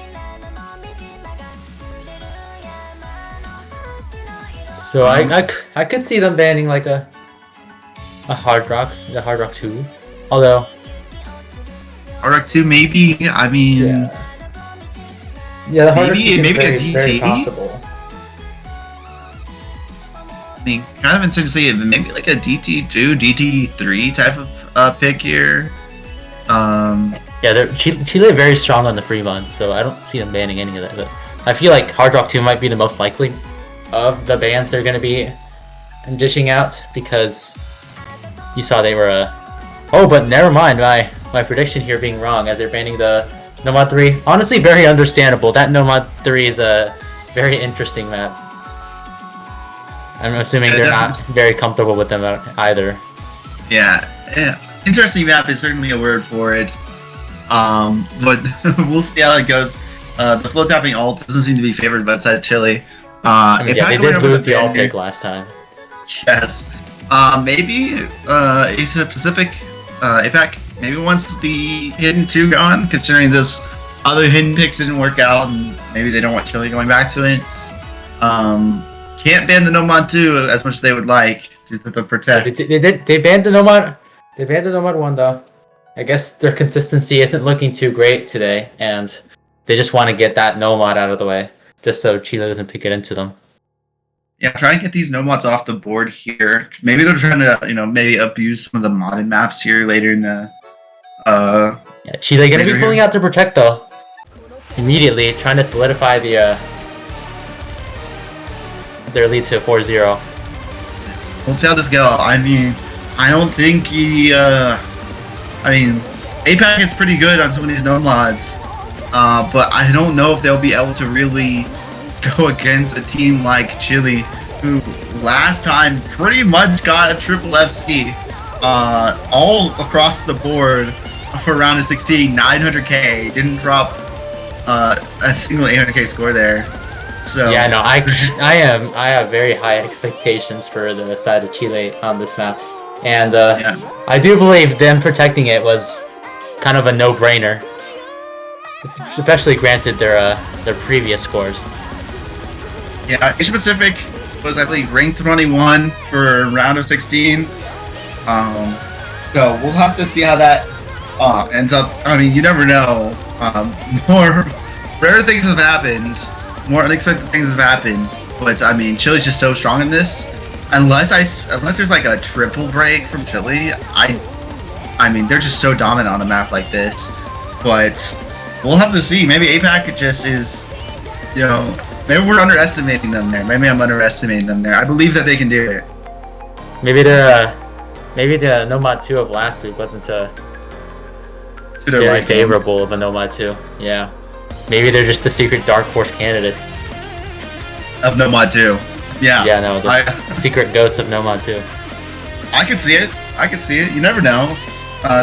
So I could see them banning like a Hard Rock, the Hard Rock 2. Although Hard Rock 2 maybe. I mean, yeah, the Hard Rock 2 maybe very, a DT. very possible. I mean, kind of insane to see it. Maybe like a DT2, DT3 type of pick here. Yeah, Chile very strong on the free months, so I don't see them banning any of that. But I feel like Hard Rock 2 might be the most likely of the bans they're going to be dishing out, because you saw they were oh, but never mind my prediction here being wrong, as they're banning the Nomad 3. Honestly, very understandable. That Nomad 3 is a very interesting map. I'm assuming they're not very comfortable with them either. Yeah. Interesting map is certainly a word for it. But we'll see how it goes. The flow tapping ult doesn't seem to be favored by the side of Chile. They did lose the ult pick last time. Yes. Maybe Asia Pacific, APAC, maybe once the hidden 2 gone, considering this other hidden picks didn't work out, and maybe they don't want Chile going back to it. Can't ban the Nomad 2 as much as they would like due to the protect. They banned the Nomad. They banned the Nomad 1 though. I guess their consistency isn't looking too great today, and they just want to get that Nomad out of the way, just so Chile doesn't pick it into them. Yeah, try and get these Nomads off the board here. Maybe they're trying to, maybe abuse some of the modded maps here later in the. Yeah, Chile gonna be pulling out to protect though. Immediately, trying to solidify their lead to 4-0. We'll see how this goes. I mean, I don't think APAC is pretty good on some of these Nomads, but I don't know if they'll be able to really go against a team like Chile, who last time pretty much got a triple FC all across the board for round of 16, 900k. Didn't drop a single 800k score there. So yeah, no, I have very high expectations for the side of Chile on this map, and I do believe them protecting it was kind of a no-brainer, especially granted their previous scores. Yeah, Asia Pacific was, I believe, ranked 21 for round of 16. So we'll have to see how that ends up. I mean, you never know. More rare things have happened. More unexpected things have happened. But I mean, Chile's just so strong in this. Unless there's like a triple break from Chile, I mean, they're just so dominant on a map like this. But we'll have to see. Maybe APAC just is, you know, maybe we're underestimating them there. Maybe I'm underestimating them there. I believe that they can do it. Maybe the Nomad 2 of last week wasn't very favorable of a Nomad 2. Yeah. Maybe they're just the secret Dark Horse candidates. Of Nomad 2. Yeah. Yeah, no, the secret goats of Nomad 2. I could see it. I could see it. You never know.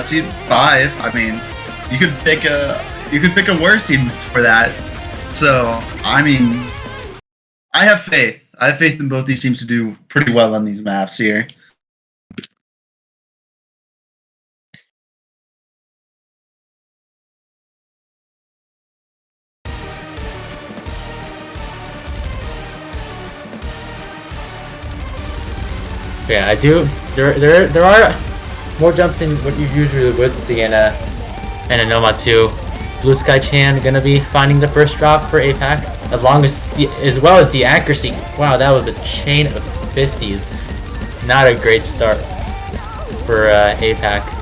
Seed 5, I mean, you could pick a worse team for that. So, I mean, I have faith. I have faith in both these teams to do pretty well on these maps here. Yeah, I do. There are more jumps than what you usually would see in a Nomad 2. Blue Sky Chan gonna be finding the first drop for APAC, as well as the accuracy. Wow, that was a chain of 50s. Not a great start for APAC.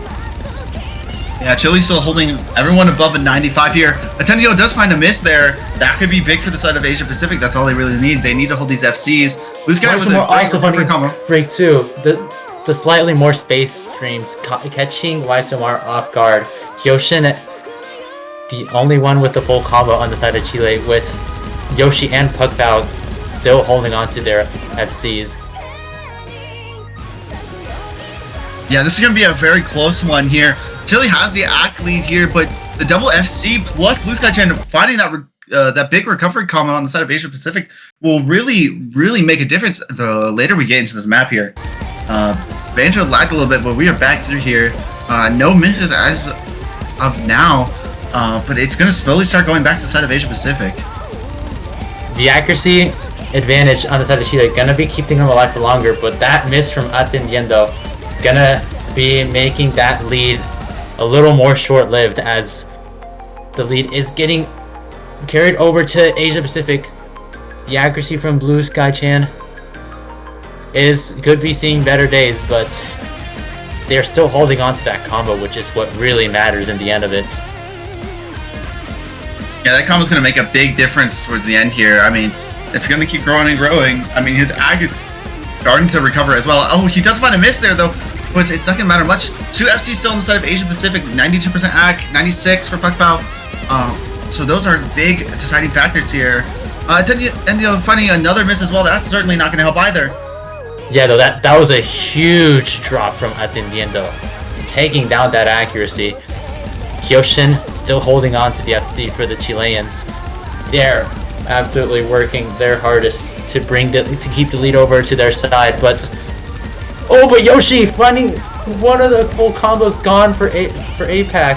Yeah, Chile's still holding everyone above a 95 here. Atendio does find a miss there. That could be big for the side of Asia Pacific. That's all they really need. They need to hold these FCs. Blue Sky with a also great combo. break too. The slightly more space streams catching Waisomar off guard. Kyoshin, the only one with the full combo on the side of Chile, with Yoshi and Pugpao still holding on to their FCs. Yeah, this is going to be a very close one here. Chile has the ACK lead here, but the double FC plus Blue Sky Chan finding that big recovery combo on the side of Asia Pacific will really make a difference the later we get into this map here. Banjo lagged a little bit, but we are back through here. No misses as of now, but it's going to slowly start going back to the side of Asia Pacific. The accuracy advantage on the side of Chile gonna be keeping them alive for longer, but that miss from Atendiendo gonna be making that lead a little more short-lived, as the lead is getting carried over to Asia Pacific. The accuracy from Blue Sky Chan could be seeing better days, but they're still holding on to that combo, which is what really matters in the end of it. Yeah, that combo's going to make a big difference towards the end here. I mean, it's going to keep growing and growing. I mean, his ag is starting to recover as well. Oh, he does find a miss there, though, but it's not going to matter much. 2 FCs still on the side of Asia Pacific, 92% ag, 96 for Pugpao. So those are big deciding factors here. And finding another miss as well, that's certainly not going to help either. Yeah, though, that was a huge drop from Atendiendo, taking down that accuracy. Kyoshin still holding on to the FC for the Chileans. They're absolutely working their hardest to keep the lead over to their side, but Yoshi finding one of the full combos gone for APAC.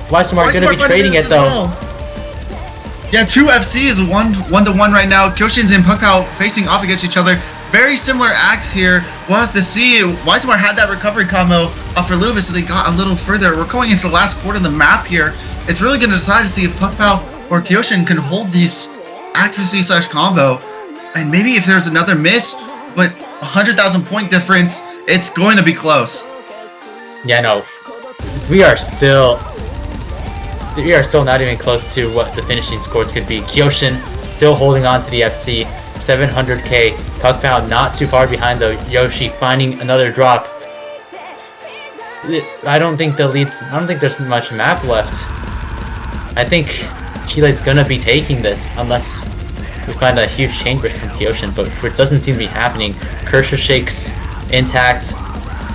Waisomar gonna be trading it though. Well. Yeah, 2 FCs, one to one right now. Kyoshin's and Pugpao facing off against each other. Very similar acts here. We'll have to see. Waisomar had that recovery combo for a little bit, so they got a little further. We're going into the last quarter of the map here. It's really going to decide to see if Pugpao or Kyoshin can hold these accuracy / combo. And maybe if there's another miss, but 100,000 point difference, it's going to be close. Yeah, no. We are still not even close to what the finishing scores could be. Kyoshin still holding on to the FC, 700k. Pugpao not too far behind though. Yoshi finding another drop. I don't think there's much map left. I think Chile's gonna be taking this unless we find a huge chain push from Kyoshin, but it doesn't seem to be happening. Kershaw Shakes intact.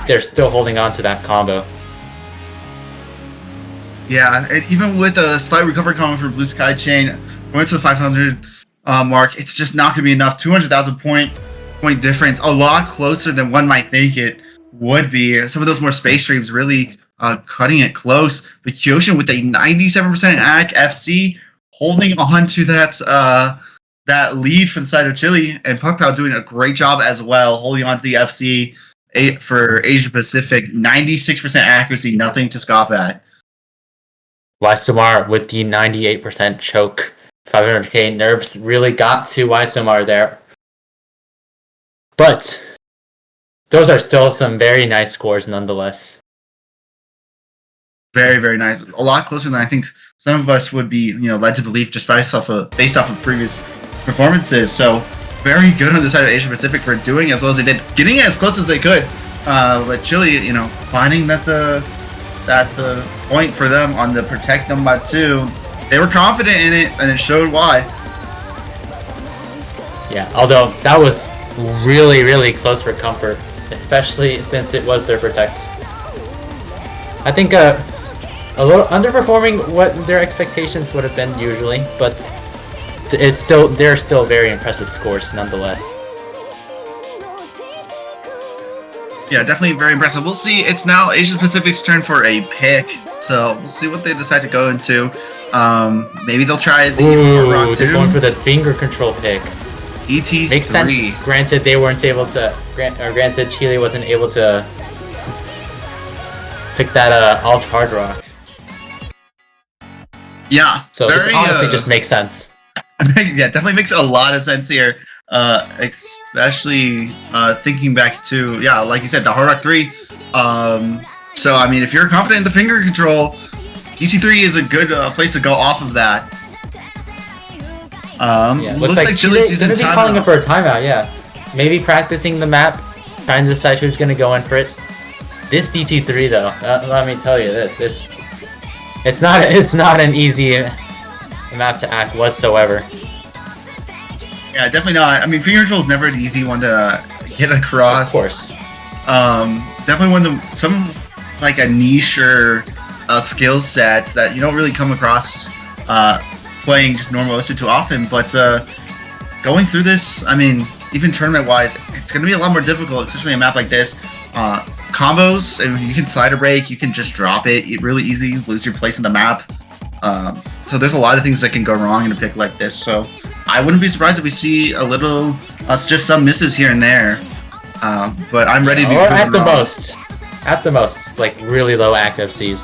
They're still holding on to that combo. Yeah, and even with a slight recovery combo for Blue Sky Chain, going to the 500 mark, it's just not going to be enough. 200,000 point difference, a lot closer than one might think it would be. Some of those more space streams really cutting it close. But Kyoshin with a 97% ACK FC holding on to that lead for the side of Chile, and Pugpao doing a great job as well, holding on to the FC for Asia Pacific, 96% accuracy, nothing to scoff at. Ysomar with the 98% choke. 500k nerves really got to Ysomar there. But those are still some very nice scores nonetheless. Very, very nice. A lot closer than I think some of us would be, led to believe just based off of previous performances. So very good on the side of Asia Pacific for doing as well as they did, getting as close as they could. But Chile, finding that point for them on the Protect number 2, they were confident in it, and it showed why. Yeah, although that was really, really close for Comfort, especially since it was their Protect. I think a little underperforming what their expectations would have been usually, but they're still very impressive scores nonetheless. Yeah, definitely very impressive. We'll see. It's now Asia Pacific's turn for a pick, so we'll see what they decide to go into. Maybe they'll try the Rock 2. They're going for the finger control pick. ET3. Makes sense. Granted, they weren't able to. Granted, Chile wasn't able to pick that alt hard rock. Yeah. So this honestly just makes sense. Yeah, definitely makes a lot of sense here. Especially thinking back to, like you said, the Hard Rock 3. So I mean, if you're confident in the finger control, GT3 is a good place to go off of that. Looks like Chile's gonna be calling it for a timeout. Yeah, maybe practicing the map, trying to decide who's gonna go in for it. This DT3 though, let me tell you this: it's not an easy map to act whatsoever. Yeah, definitely not. I mean, finger control is never an easy one to get across. Of course. Definitely like a niche or skill set that you don't really come across playing just normal OSU too often. But going through this, I mean, even tournament-wise, it's going to be a lot more difficult, especially a map like this. Combos, you can slider break, you can just drop it. It really easy, lose your place in the map. So there's a lot of things that can go wrong in a pick like this. So I wouldn't be surprised if we see a little, just some misses here and there. But I'm ready to be proven wrong. At the most, like really low active Cs.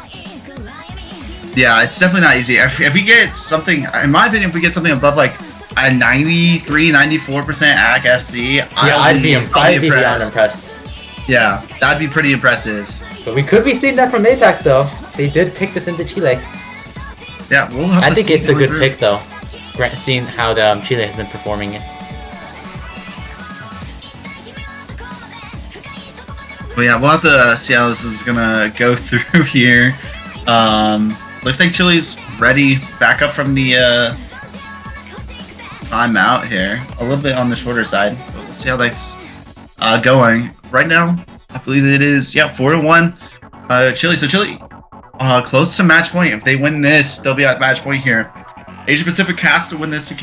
Yeah, it's definitely not easy. If we get something, in my opinion, if we get something above like a 93, 94% AC FC, I'd be beyond impressed. Yeah, that'd be pretty impressive. But we could be seeing that from APAC though. They did pick this into Chile. Yeah, we'll have to see. I think it's a good pick though, seeing how Chile has been performing it. Well, yeah, we'll have to see how this is gonna go through here. Looks like Chile's ready, back up from the timeout here. A little bit on the shorter side, but we'll see how that's going. Right now, I believe it is 4-1. Chile. So Chile, close to match point. If they win this, they'll be at match point here. Asia Pacific has to win this to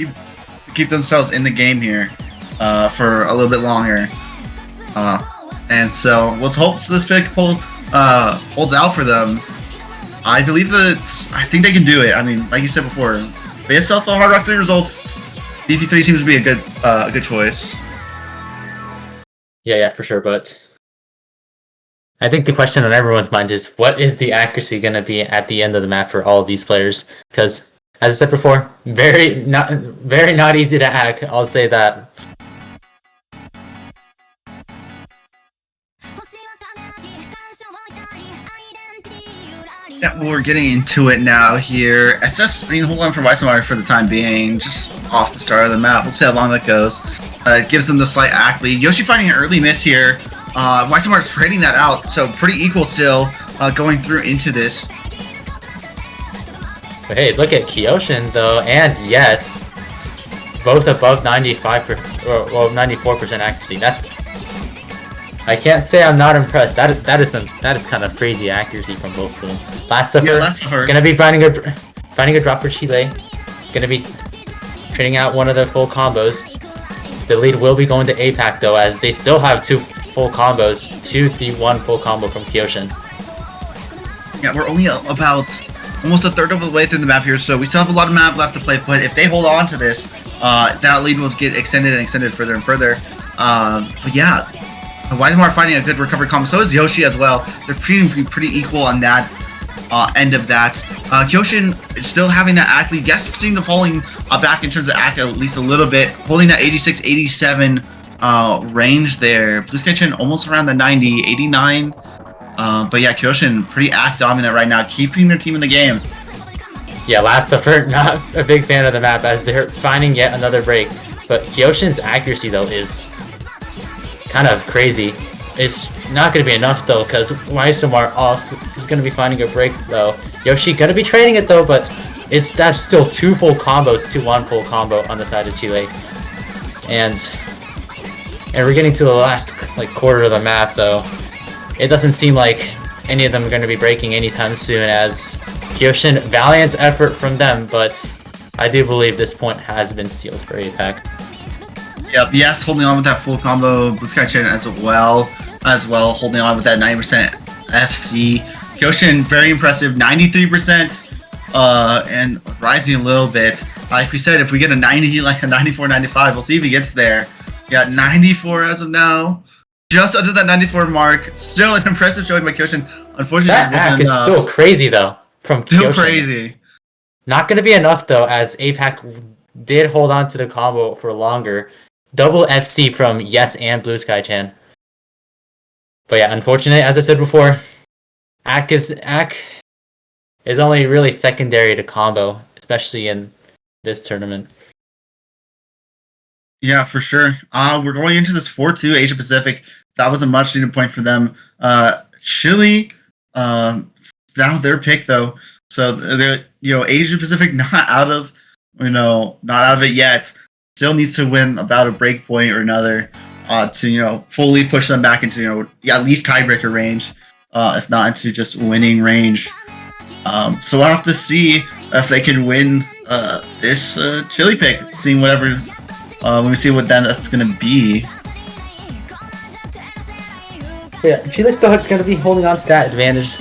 keep themselves in the game here for a little bit longer. And so let's hope this pick holds out for them. I believe I think they can do it. I mean, like you said before, based off the Hard Rock 3 results, DT3 seems to be a good choice. Yeah, for sure. But I think the question on everyone's mind is, what is the accuracy going to be at the end of the map for all of these players? Because, as I said before, very not easy to hack. I'll say that. Yeah, well, we're getting into it now here. SS, hold on for Weissenmeyer for the time being, just off the start of the map. We'll see how long that goes. It gives them the slight act lead. Yoshi finding an early miss here. Weissenmeyer trading that out, so pretty equal still going through into this. But hey, look at Kyoshin though, and yes, both above 94% accuracy. I can't say I'm not impressed. That is kind of crazy accuracy from both of them. Last suffer gonna be finding a drop for Chile. Gonna be trading out one of the full combos. The lead will be going to APAC though, as they still have 2 full combos to the 1 full combo from Kyoshin. Yeah, we're only about almost a third of the way through the map here, so we still have a lot of map left to play. But if they hold on to this, that lead will get extended and extended further and further. But yeah, Weismar finding a good recovery combo. So is Yoshi as well. They're pretty equal on that end of that. Kyoshin is still having that act lead. Yes, seeing the falling back in terms of act at least a little bit. Holding that 86, 87 range there. Blue Sky Chen almost around the 90, 89. But yeah, Kyoshin pretty act dominant right now, keeping their team in the game. Yeah, last effort, not a big fan of the map as they're finding yet another break. But Kyoshin's accuracy though is kind of crazy. It's not going to be enough though, because Weismar also going to be finding a break though. Yoshi going to be trading it though, but that's still 2 full combos to 1 full combo on the side of Chile. And we're getting to the last quarter of the map though. It doesn't seem like any of them are going to be breaking anytime soon, as Kyoshin, valiant effort from them, but I do believe this point has been sealed for APAC. Yep, yes, holding on with that full combo. Blue Sky Chen as well, holding on with that 90% FC. Kyoshin, very impressive, 93%, and rising a little bit. Like we said, if we get a 90, like a 94, 95, we'll see if he gets there. We got 94 as of now. Just under that 94 mark. Still an impressive showing by Kyoshin. Unfortunately, that hack is still crazy though from Kyoshin. Still crazy. Not going to be enough though, as APAC did hold on to the combo for longer. Double FC from Yes and Blue Sky Chan. But yeah, unfortunately, as I said before, Ak is only really secondary to combo, especially in this tournament. Yeah, for sure. We're going into this 4-2 Asia Pacific. That was a much needed point for them. Chile, now their pick though. So they're, Asia Pacific not out of it yet. Still needs to win about a break point or another to fully push them back into at least tiebreaker range, if not into just winning range. So we'll have to see if they can win this Chile pick. Seeing whatever. When we see what that's gonna be. Yeah, Chile's still gonna be holding on to that advantage.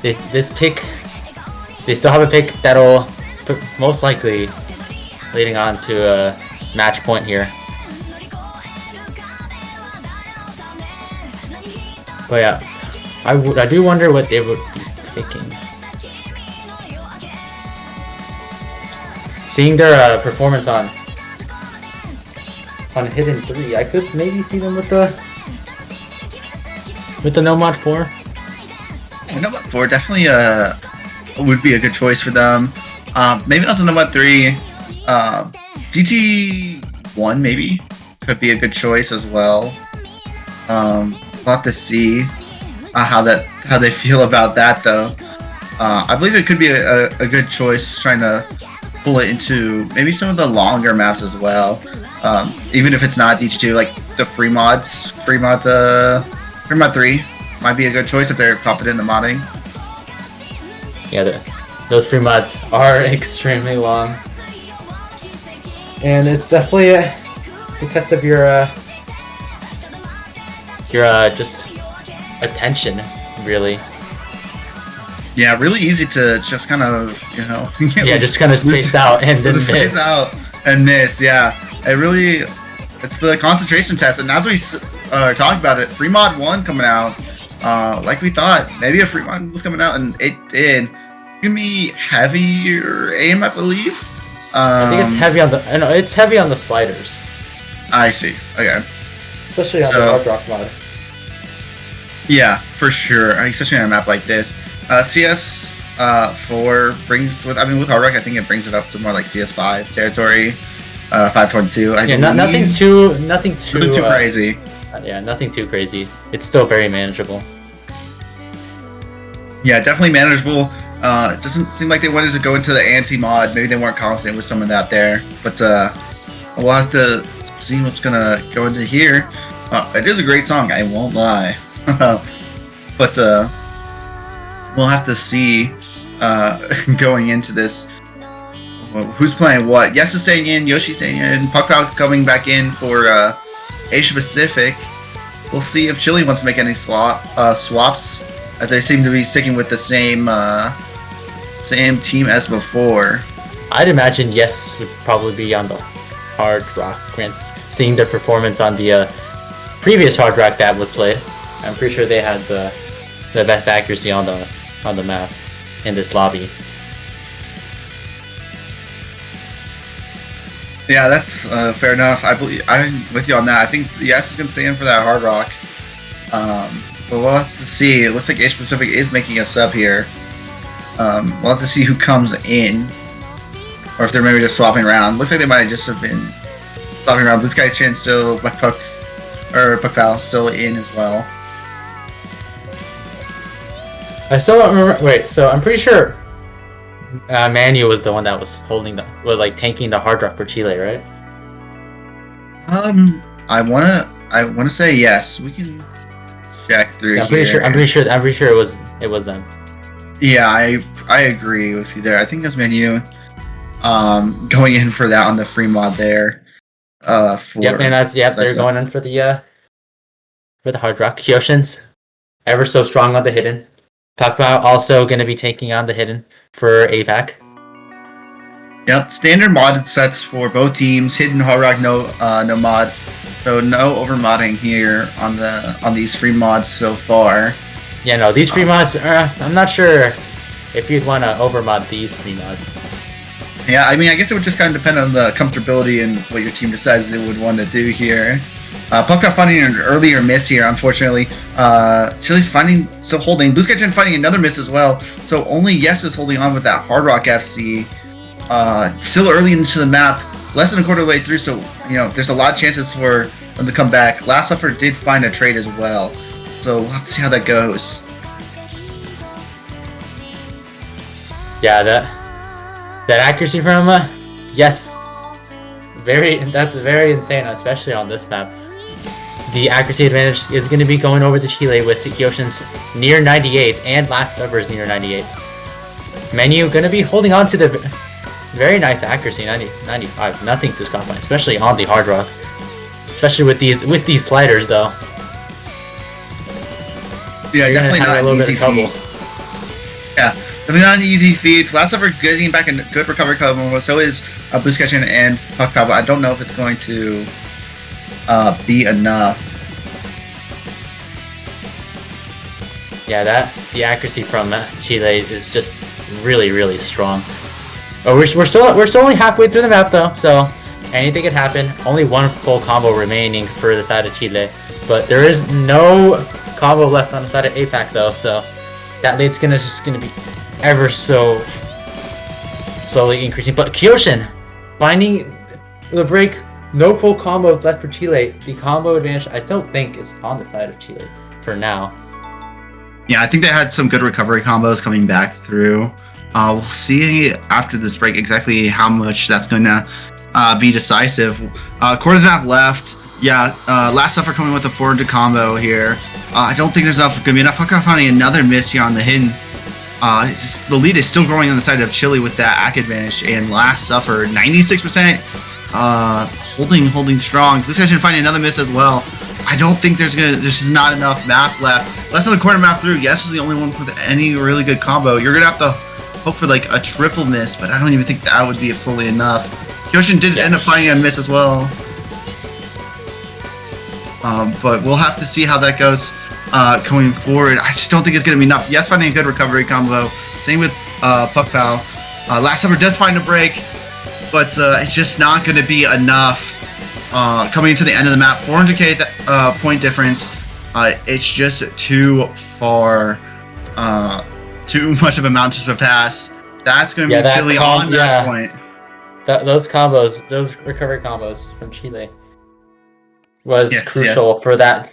This pick, they still have a pick that'll most likely leading on to a match point here. But yeah, I do wonder what they would be picking. Seeing their performance on Hidden 3, I could maybe see them with the Nomad 4. Nomad 4 definitely would be a good choice for them. Maybe not the Nomad 3. GT1 maybe could be a good choice as well. We'll have to see how they feel about that though. I believe it could be a good choice, trying to pull it into maybe some of the longer maps as well. Even if it's not DT2, like the Fremod 3 might be a good choice if they're confident in the modding. Yeah, those free mods are extremely long, and it's definitely a test of your just attention, really. Yeah, really easy to just kind of yeah, just kind of space out and then space out and miss. Yeah, it's the concentration test, and as we talked about it, free mod 1 coming out. Like we thought, maybe a free mod was coming out, and it did. Give me heavier aim, I believe. I think it's heavy on the sliders. I see. Okay. Especially on the hard rock mod. Yeah, for sure. Especially on a map like this. CS 4 brings with hard rock, I think it brings it up to more like CS 5 territory. 5.2. Yeah, nothing too crazy. Yeah, nothing too crazy. It's still very manageable. Yeah, definitely manageable. It doesn't seem like they wanted to go into the anti-mod. Maybe they weren't confident with some of that there. But we'll have to see what's gonna go into here. It is a great song, I won't lie. But we'll have to see going into this. Who's playing what? Yes is staying in, Yoshi's staying in, Puck coming back in for Asia Pacific. We'll see if Chile wants to make any swaps, as they seem to be sticking with the same team as before. I'd imagine Yes would probably be on the hard rock, seeing their performance on the previous Hard Rock that was played. I'm pretty sure they had the best accuracy on the map in this lobby. Yeah, that's fair enough. I'm with you on that. I think the S is going to stay in for that Hard Rock. But we'll have to see. It looks like Asia Pacific is making a sub here. We'll have to see who comes in, or if they're maybe just swapping around. Looks like they might just have been swapping around. Blue Sky Chin still, Black Puck, or Puck Pal still in as well. I still don't remember. Wait, so I'm pretty sure Manu was the one that was tanking the Hard Rock for Chile, right? I wanna say yes. We can check through. Yeah, I'm pretty sure it was them. Yeah, I agree with you there. I think that's Manu going in for that on the free mod there. They're going in for the Hard Rock. Kyoshin's ever so strong on the hidden. Takpao also going to be taking on the hidden for APAC. Yep, standard modded sets for both teams. Hidden Hard Rock, no mod. So no over modding here on these free mods so far. Yeah, no, these free mods, I'm not sure if you'd want to overmod these free mods. Yeah, I mean, I guess it would just kind of depend on the comfortability and what your team decides it would want to do here. Puck finding an earlier miss here, unfortunately. Chile's still holding. Blue Sky Gen finding another miss as well. So only Yes is holding on with that Hard Rock FC. Still early into the map, less than a quarter of the way through, so there's a lot of chances for them to come back. Last Suffer did find a trade as well. So we'll have to see how that goes. Yeah, that accuracy from Yes, that's very insane, especially on this map. The accuracy advantage is going to be going over to Chile with Kyoshin's near 98 and Last Suffer's near 98. Menu going to be holding on to the very nice accuracy, 95. Nothing to scoff at, especially on the Hard Rock. Especially with these sliders, though. Yeah, You're definitely not a little an bit easy of trouble. feat. Yeah, definitely not an easy feat. Last Suffer getting back a good recovery combo. So is Blue Sky Chin and Puck Pal, but I don't know if it's going to be enough. Yeah, the accuracy from Chile is just really, really strong. Oh, we're still only halfway through the map though, so anything could happen. Only one full combo remaining for the side of Chile, but there is no combo left on the side of APAC though, so that late's just gonna be ever so slowly increasing. But Kyoshin finding the break. No full combos left for Chile. The combo advantage, I still think, is on the side of Chile for now. Yeah, I think they had some good recovery combos coming back through. We'll see after this break exactly how much that's going to be decisive. Quarter of the map left. Yeah, Last Suffer coming with a 400 combo here. I don't think there's going to be enough. Puck finding another miss here on the hidden. The lead is still growing on the side of Chile with that AC advantage, and Last Suffer 96%. Holding strong. This guy should find another miss as well. I don't think there's just not enough map left. Less than a quarter map through. Yes is the only one with any really good combo. You're gonna have to hope for like a triple miss, but I don't even think that would be fully enough. Kyoshin did end up finding a miss as well. But we'll have to see how that goes going forward. I just don't think it's gonna be enough. Yes, finding a good recovery combo. Same with Puck Pal. Last Summer does find a break, but it's just not going to be enough. Coming into the end of the map, 400k point difference. It's just too far, too much of a amount to surpass. That's going to be Chile on that point. Those combos, those recovery combos from Chile was crucial for that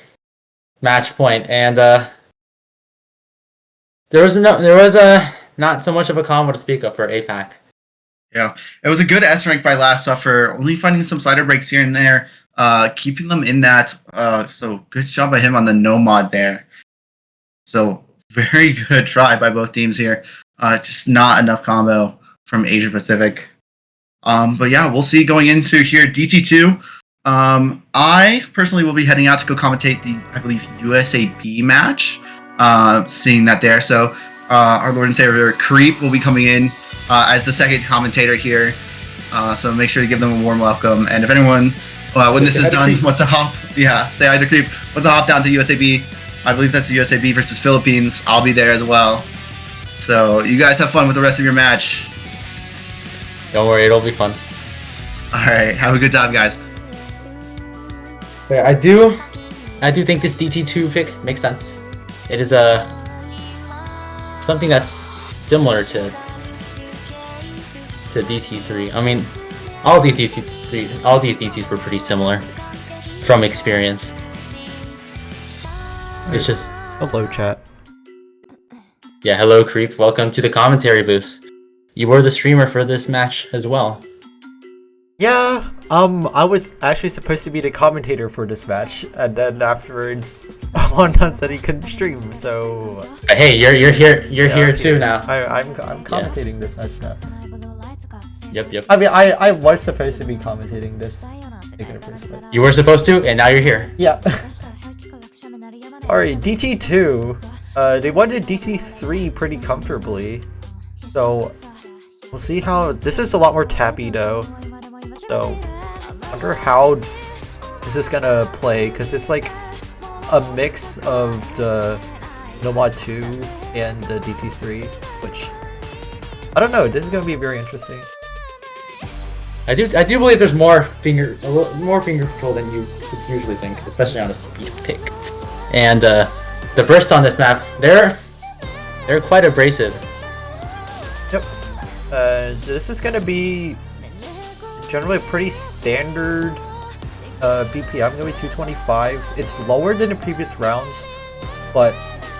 match point, and there was not so much of a combo to speak of for APAC. Yeah, it was a good S rank by Last Suffer, only finding some slider breaks here and there, keeping them in that. So good job by him on the no mod there. So very good try by both teams here. Just not enough combo from Asia Pacific. But yeah, we'll see going into here DT2. I personally will be heading out to go commentate the, I believe, USAB match. Seeing that there. So our Lord and Savior Creep will be coming in as the second commentator here. So make sure to give them a warm welcome. And if anyone, when this is done, wants to hop Yeah, say hi to Creep. Once I hop down to USAB, I believe that's USAB versus Philippines. I'll be there as well. So you guys have fun with the rest of your match. Don't worry, it'll be fun. All right, have a good time, guys. I do think this DT2 pick makes sense. It is a something that's similar to DT3. I mean, all these DTs were pretty similar from experience. It's just Hello, chat. yeah. Hello, Creep. Welcome to the commentary booth. You were the streamer for this match as well. Yeah, I was actually supposed to be the commentator for this match, and then afterwards, Wonton said he couldn't stream, so... But hey, you're here too now. I'm commentating this match now. Yep. I mean, I was supposed to be commentating this. You were supposed to, and now you're here. Yeah. Alright, DT2. They won to DT3 pretty comfortably. So, we'll see how... This is a lot more tappy, though. So, I wonder how this is gonna play, because it's like a mix of the Nomad 2 and the DT3, which... I don't know, this is gonna be very interesting. I do believe there's more finger control than you would usually think, especially on a speed pick. And the bursts on this map, they're quite abrasive. Yep. This is gonna be generally a pretty standard BPM. Gonna be 225. It's lower than the previous rounds, but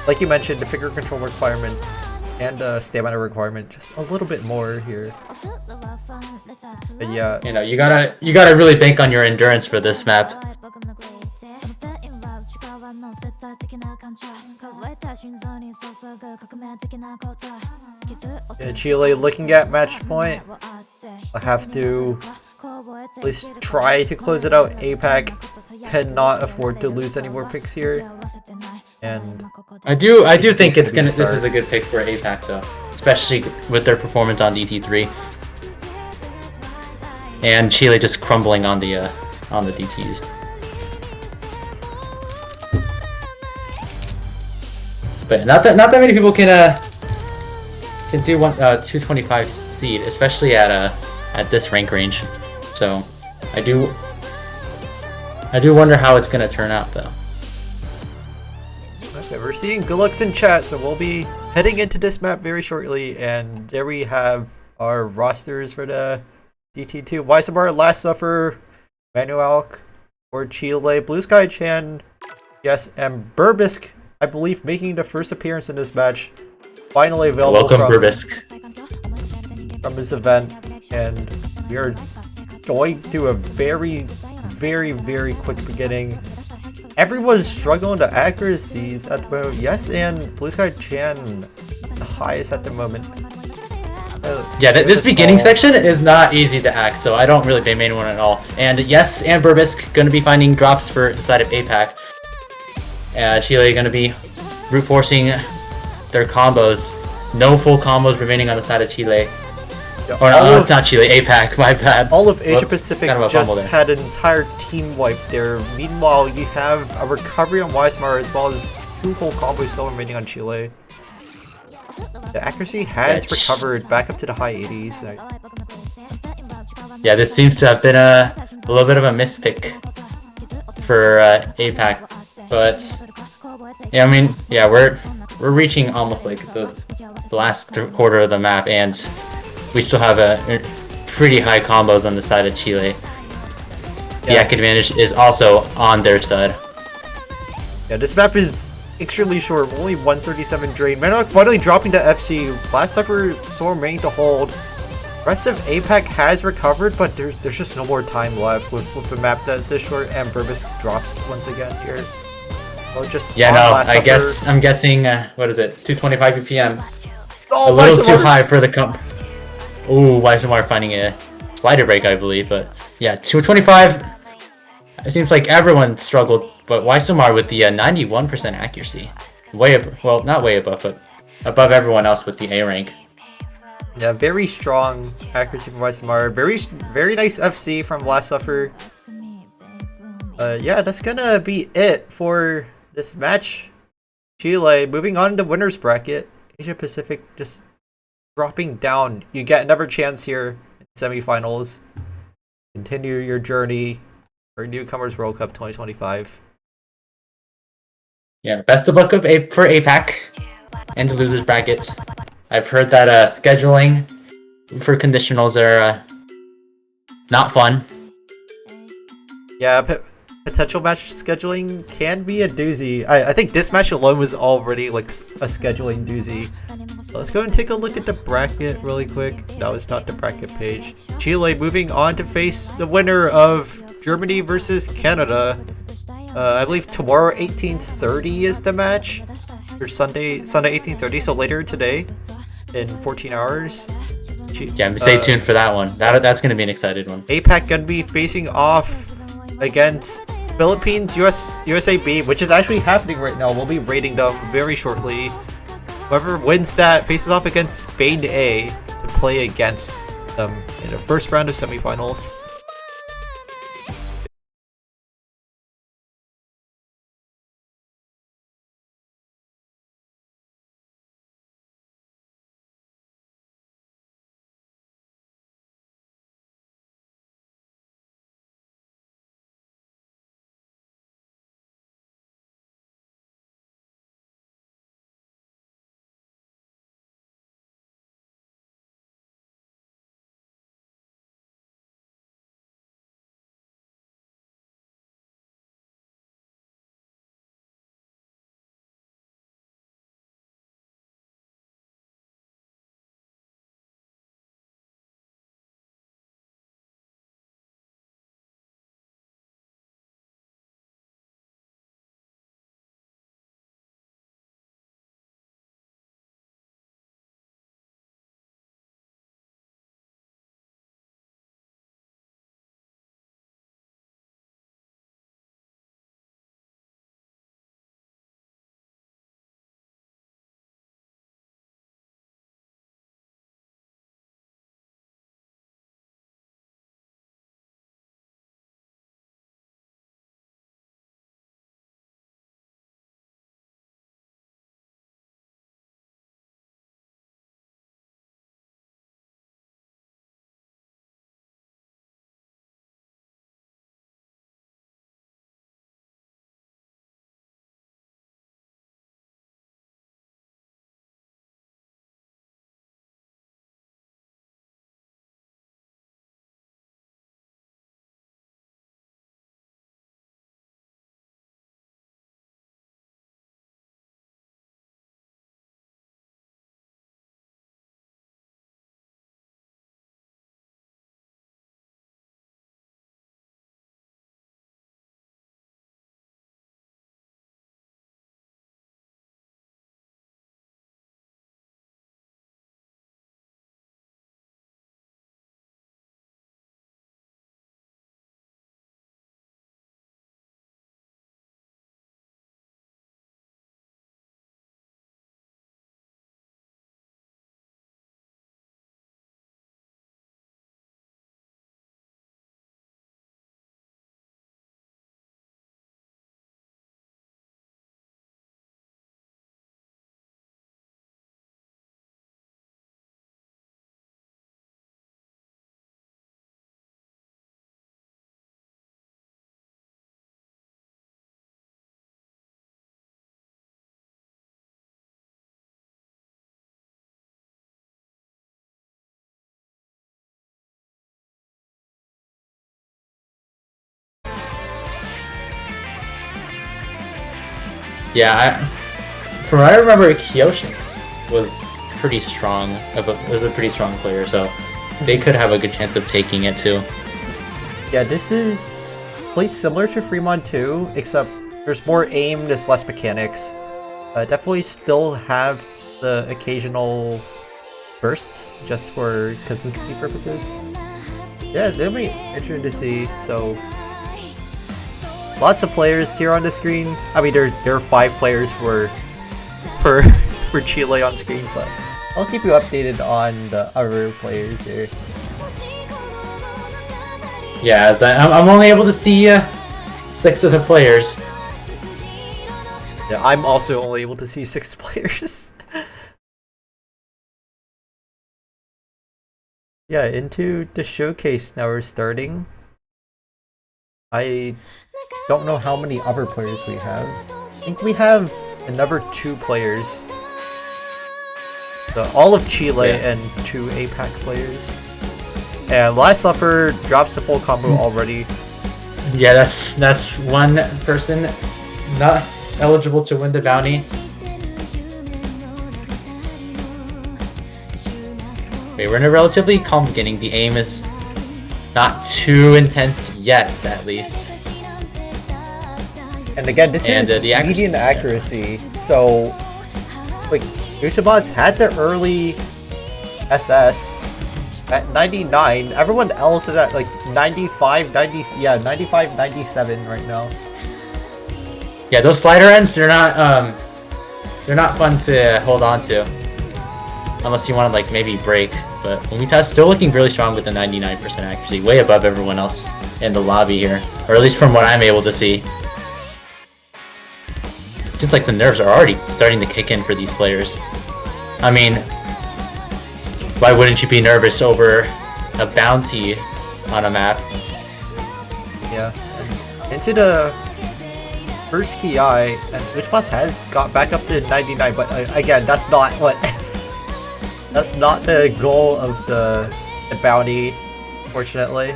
like you mentioned, the finger control requirement and stamina requirement just a little bit more here. But yeah, You gotta really bank on your endurance for this map. Chile looking at match point. I have to at least try to close it out. APAC cannot afford to lose any more picks here. And I do think this is a good pick for APAC though, especially with their performance on DT3. And Chile just crumbling on the DTs. But not that many people can do 225 speed, especially at this rank range. So I do wonder how it's gonna turn out though. Okay, we're seeing good looks in chat, so we'll be heading into this map very shortly, and there we have our rosters for the DT2. Weisenbar, Last Suffer, Manuel or Chile, Blue Sky Chan, yes, and Burbisk, I believe, making the first appearance in this match. Finally available. Welcome, Burbisk. From this event, and we are going to a very, very quick beginning. Everyone's struggling to accuracies at the moment. Yes, and Blue Sky Chan the highest at the moment. Yeah, this beginning section is not easy to act, so I don't really blame anyone at all. And yes, and Burbisk going to be finding drops for the side of APAC. Chile going to be brute forcing their combos. No full combos remaining on the side of Chile. Yeah, or not Chile, APAC, my bad. All of Asia Pacific kind of just had an entire team wipe there. Meanwhile, you have a recovery on Weismar as well as 2 full combos still remaining on Chile. The accuracy has recovered back up to the high 80s. Yeah, this seems to have been a little bit of a mispick for APAC, but yeah, I mean, yeah, we're reaching almost like the last quarter of the map, and we still have a pretty high combos on the side of Chile. The ACK advantage is also on their side. Yeah, this map is extremely short, only 137 drain. Manok finally dropping to FC. Last Supper still remaining to hold. Rest of APAC has recovered, but there's just no more time left with the map that this short, and Burbisk drops once again here. So just I'm guessing what is it? 225 BPM. Oh, a little too high for the comp. Ooh, Weismar finding a slider break, I believe, but yeah, 225. It seems like everyone struggled, but Weismar with the 91% accuracy, well, not way above, but above everyone else with the A rank. Yeah, very strong accuracy from Weismar. Very nice FC from Last Suffer. Yeah, that's gonna be it for this match. Chile moving on to winners bracket. Asia Pacific just dropping down. You get another chance here in semifinals. Continue your journey for Newcomers World Cup 2025. Yeah, best of luck for APAC and the losers brackets. I've heard that scheduling for conditionals are not fun. Yeah, potential match scheduling can be a doozy. I think this match alone was already like a scheduling doozy. So let's go and take a look at the bracket really quick. No, it's not the bracket page. Chile moving on to face the winner of Germany versus Canada. I believe tomorrow 18:30 is the match. Or Sunday 18:30, so later today in 14 hours. Yeah, stay tuned for that one. That's going to be an excited one. APAC gonna be facing off against Philippines, USAB, which is actually happening right now. We'll be rating them very shortly. Whoever wins that faces off against Spain A to play against them in the first round of semifinals. Yeah, from what I remember, Kyoshin was pretty strong. Was a pretty strong player, so they could have a good chance of taking it too. Yeah, this is plays similar to Fremont 2, except there's more aim, there's less mechanics. Definitely still have the occasional bursts just for consistency purposes. Yeah, it'll be interesting to see. So lots of players here on the screen. I mean, there are 5 players for Chile on screen, but I'll keep you updated on the other players here. Yeah, as I'm only able to see 6 of the players. Yeah, I'm also only able to see 6 players. Yeah, into the showcase now we're starting. I don't know how many other players we have. I think we have another 2 players. All of Chile and 2 APAC players. And Last Suffer drops the full combo already. Yeah, that's one person not eligible to win the bounty. Okay, we're in a relatively calm beginning. The aim is not too intense yet, at least. And again, this is the accuracy, median accuracy, so like Uchibots had the early SS at 99. Everyone else is at like 95, 97 right now. Yeah, those slider ends, they're not fun to hold on to. Unless you want to like maybe break. But Umita's still looking really strong with the 99% accuracy, way above everyone else in the lobby here. Or at least from what I'm able to see. Seems like the nerves are already starting to kick in for these players. I mean, why wouldn't you be nervous over a bounty on a map? Yeah. And into the first Ki, and Uchibots has got back up to 99, but again, that's not what... That's not the goal of the bounty, fortunately.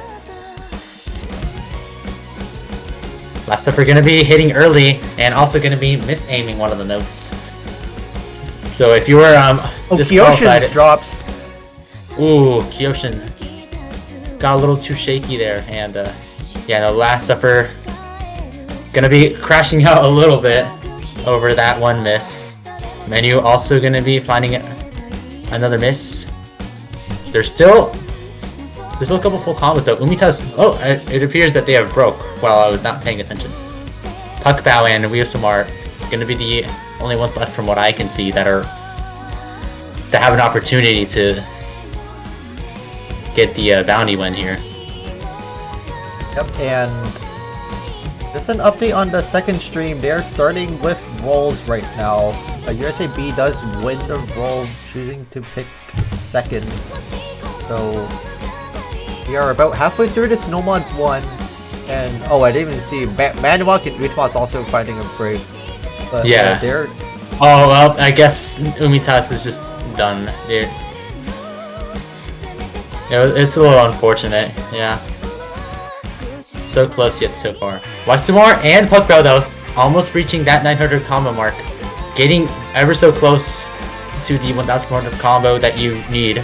Last up, we're going to be hitting early and also going to be misaiming one of the notes. So if you were Kyoshin's drops. Ooh, Kyoshin got a little too shaky there, and yeah, no, Last Supper gonna be crashing out a little bit over that one miss. Menu also gonna be finding another miss. There's still a couple full combos though. Umita's, it appears that they have broke while I was not paying attention. Puck Bao and Ryusum are gonna be the only ones left from what I can see that have an opportunity to get the bounty win here. Yep, and just an update on the second stream. They're starting with rolls right now. USAB does win the roll, choosing to pick second. So we are about halfway through this Nomad 1, and I didn't even see Manuak and Uthman's also finding a break. But yeah, they're. Oh well, I guess Umitas is just done. It's a little unfortunate, yeah. So close yet so far. Westamore and Puckbell though, almost reaching that 900 combo mark. Getting ever so close to the 1000 combo that you need.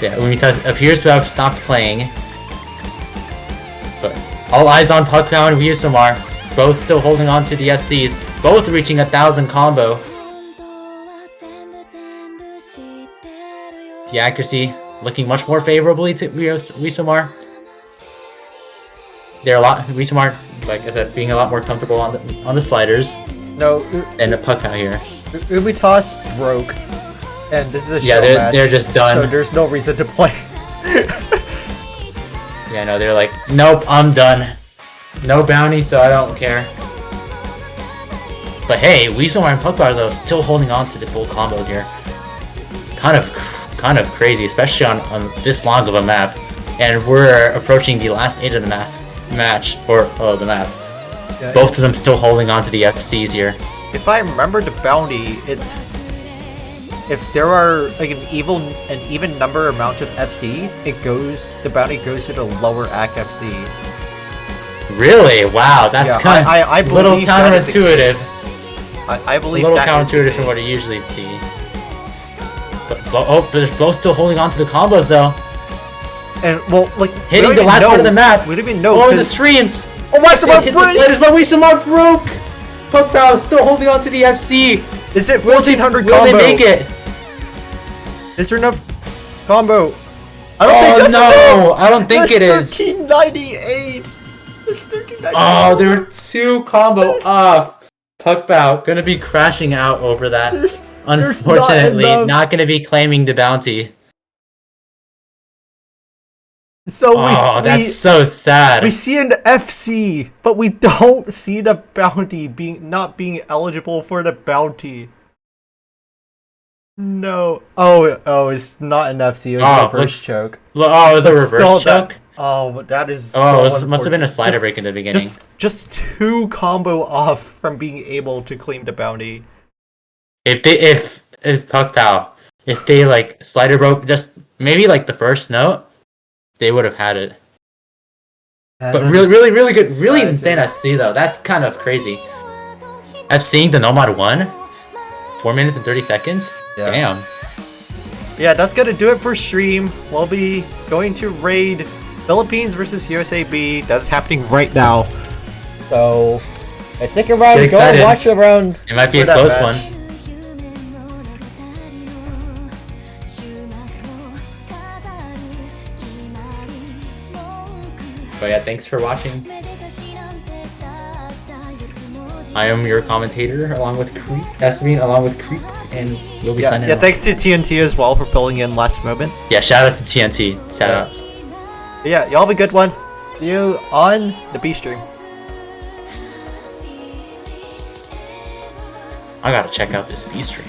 Yeah, Umitas appears to have stopped playing. But all eyes on Puckbell and Ryusumar, both still holding on to the FCs, both reaching 1000 combo. The accuracy looking much more favorably to Ryusumar. They're Ryusumar, like I said, being a lot more comfortable on the sliders. No, and the puck out here. Ubitas broke, and this is a show match, they're just done. So there's no reason to play. Yeah, no, they're like, nope, I'm done. No bounty, so I don't care. But hey, Ryusumar and Puckbar though still holding on to the full combos here. Kind of crazy, especially on this long of a map, and we're approaching the last 8 of the match. Yeah, both of them still holding on to the FCs here. If I remember the bounty, it's if there are like an even number amount of FCs, the bounty goes to the lower AC FC. Really? Wow, that's kind of I a little counterintuitive. I believe a little counterintuitive from what I usually see. But they're both still holding on to the combos though. And well, like hitting the last part of the map. We don't even know. Oh, the streams. Oh, Ryusumar breaks! Ryusumar broke. Puckbrow is still holding on to the FC. Is it 1400 combo? Will they make it? Is there enough combo? I don't think it is. 1398. It's 1398. Oh, they're 2 combo off. Puckbow gonna be crashing out over that. Unfortunately, not gonna be claiming the bounty. So Oh, that's so sad. we see an FC, but we don't see the bounty not being eligible for the bounty. No. Oh, it's not an FC. It was a reverse choke. Oh, it was a But reverse still, choke? that is. Oh, So it must have been a unfortunate. slider break in the beginning. Just 2 combo off from being able to claim the bounty. If Puck Pal, if they like slider broke just maybe like the first note, they would have had it. But really good, really insane FC though. That's kind of crazy. FCing the Nomad 1, 4 minutes and 30 seconds. Yeah. Damn. Yeah, that's gonna do it for stream. We'll be going to raid Philippines versus USAB. That's happening right now. So, stick around. Get Go excited. watch around. It might be a for that close match. one. But yeah, thanks for watching. I am your commentator along with Creep, Esmeen along with Creep, and we'll be signing off. thanks to TNT as well for filling in last moment. Yeah, shout outs to TNT. Shout outs. Yeah, y'all have a good one. See you on the B stream. I gotta check out this B stream.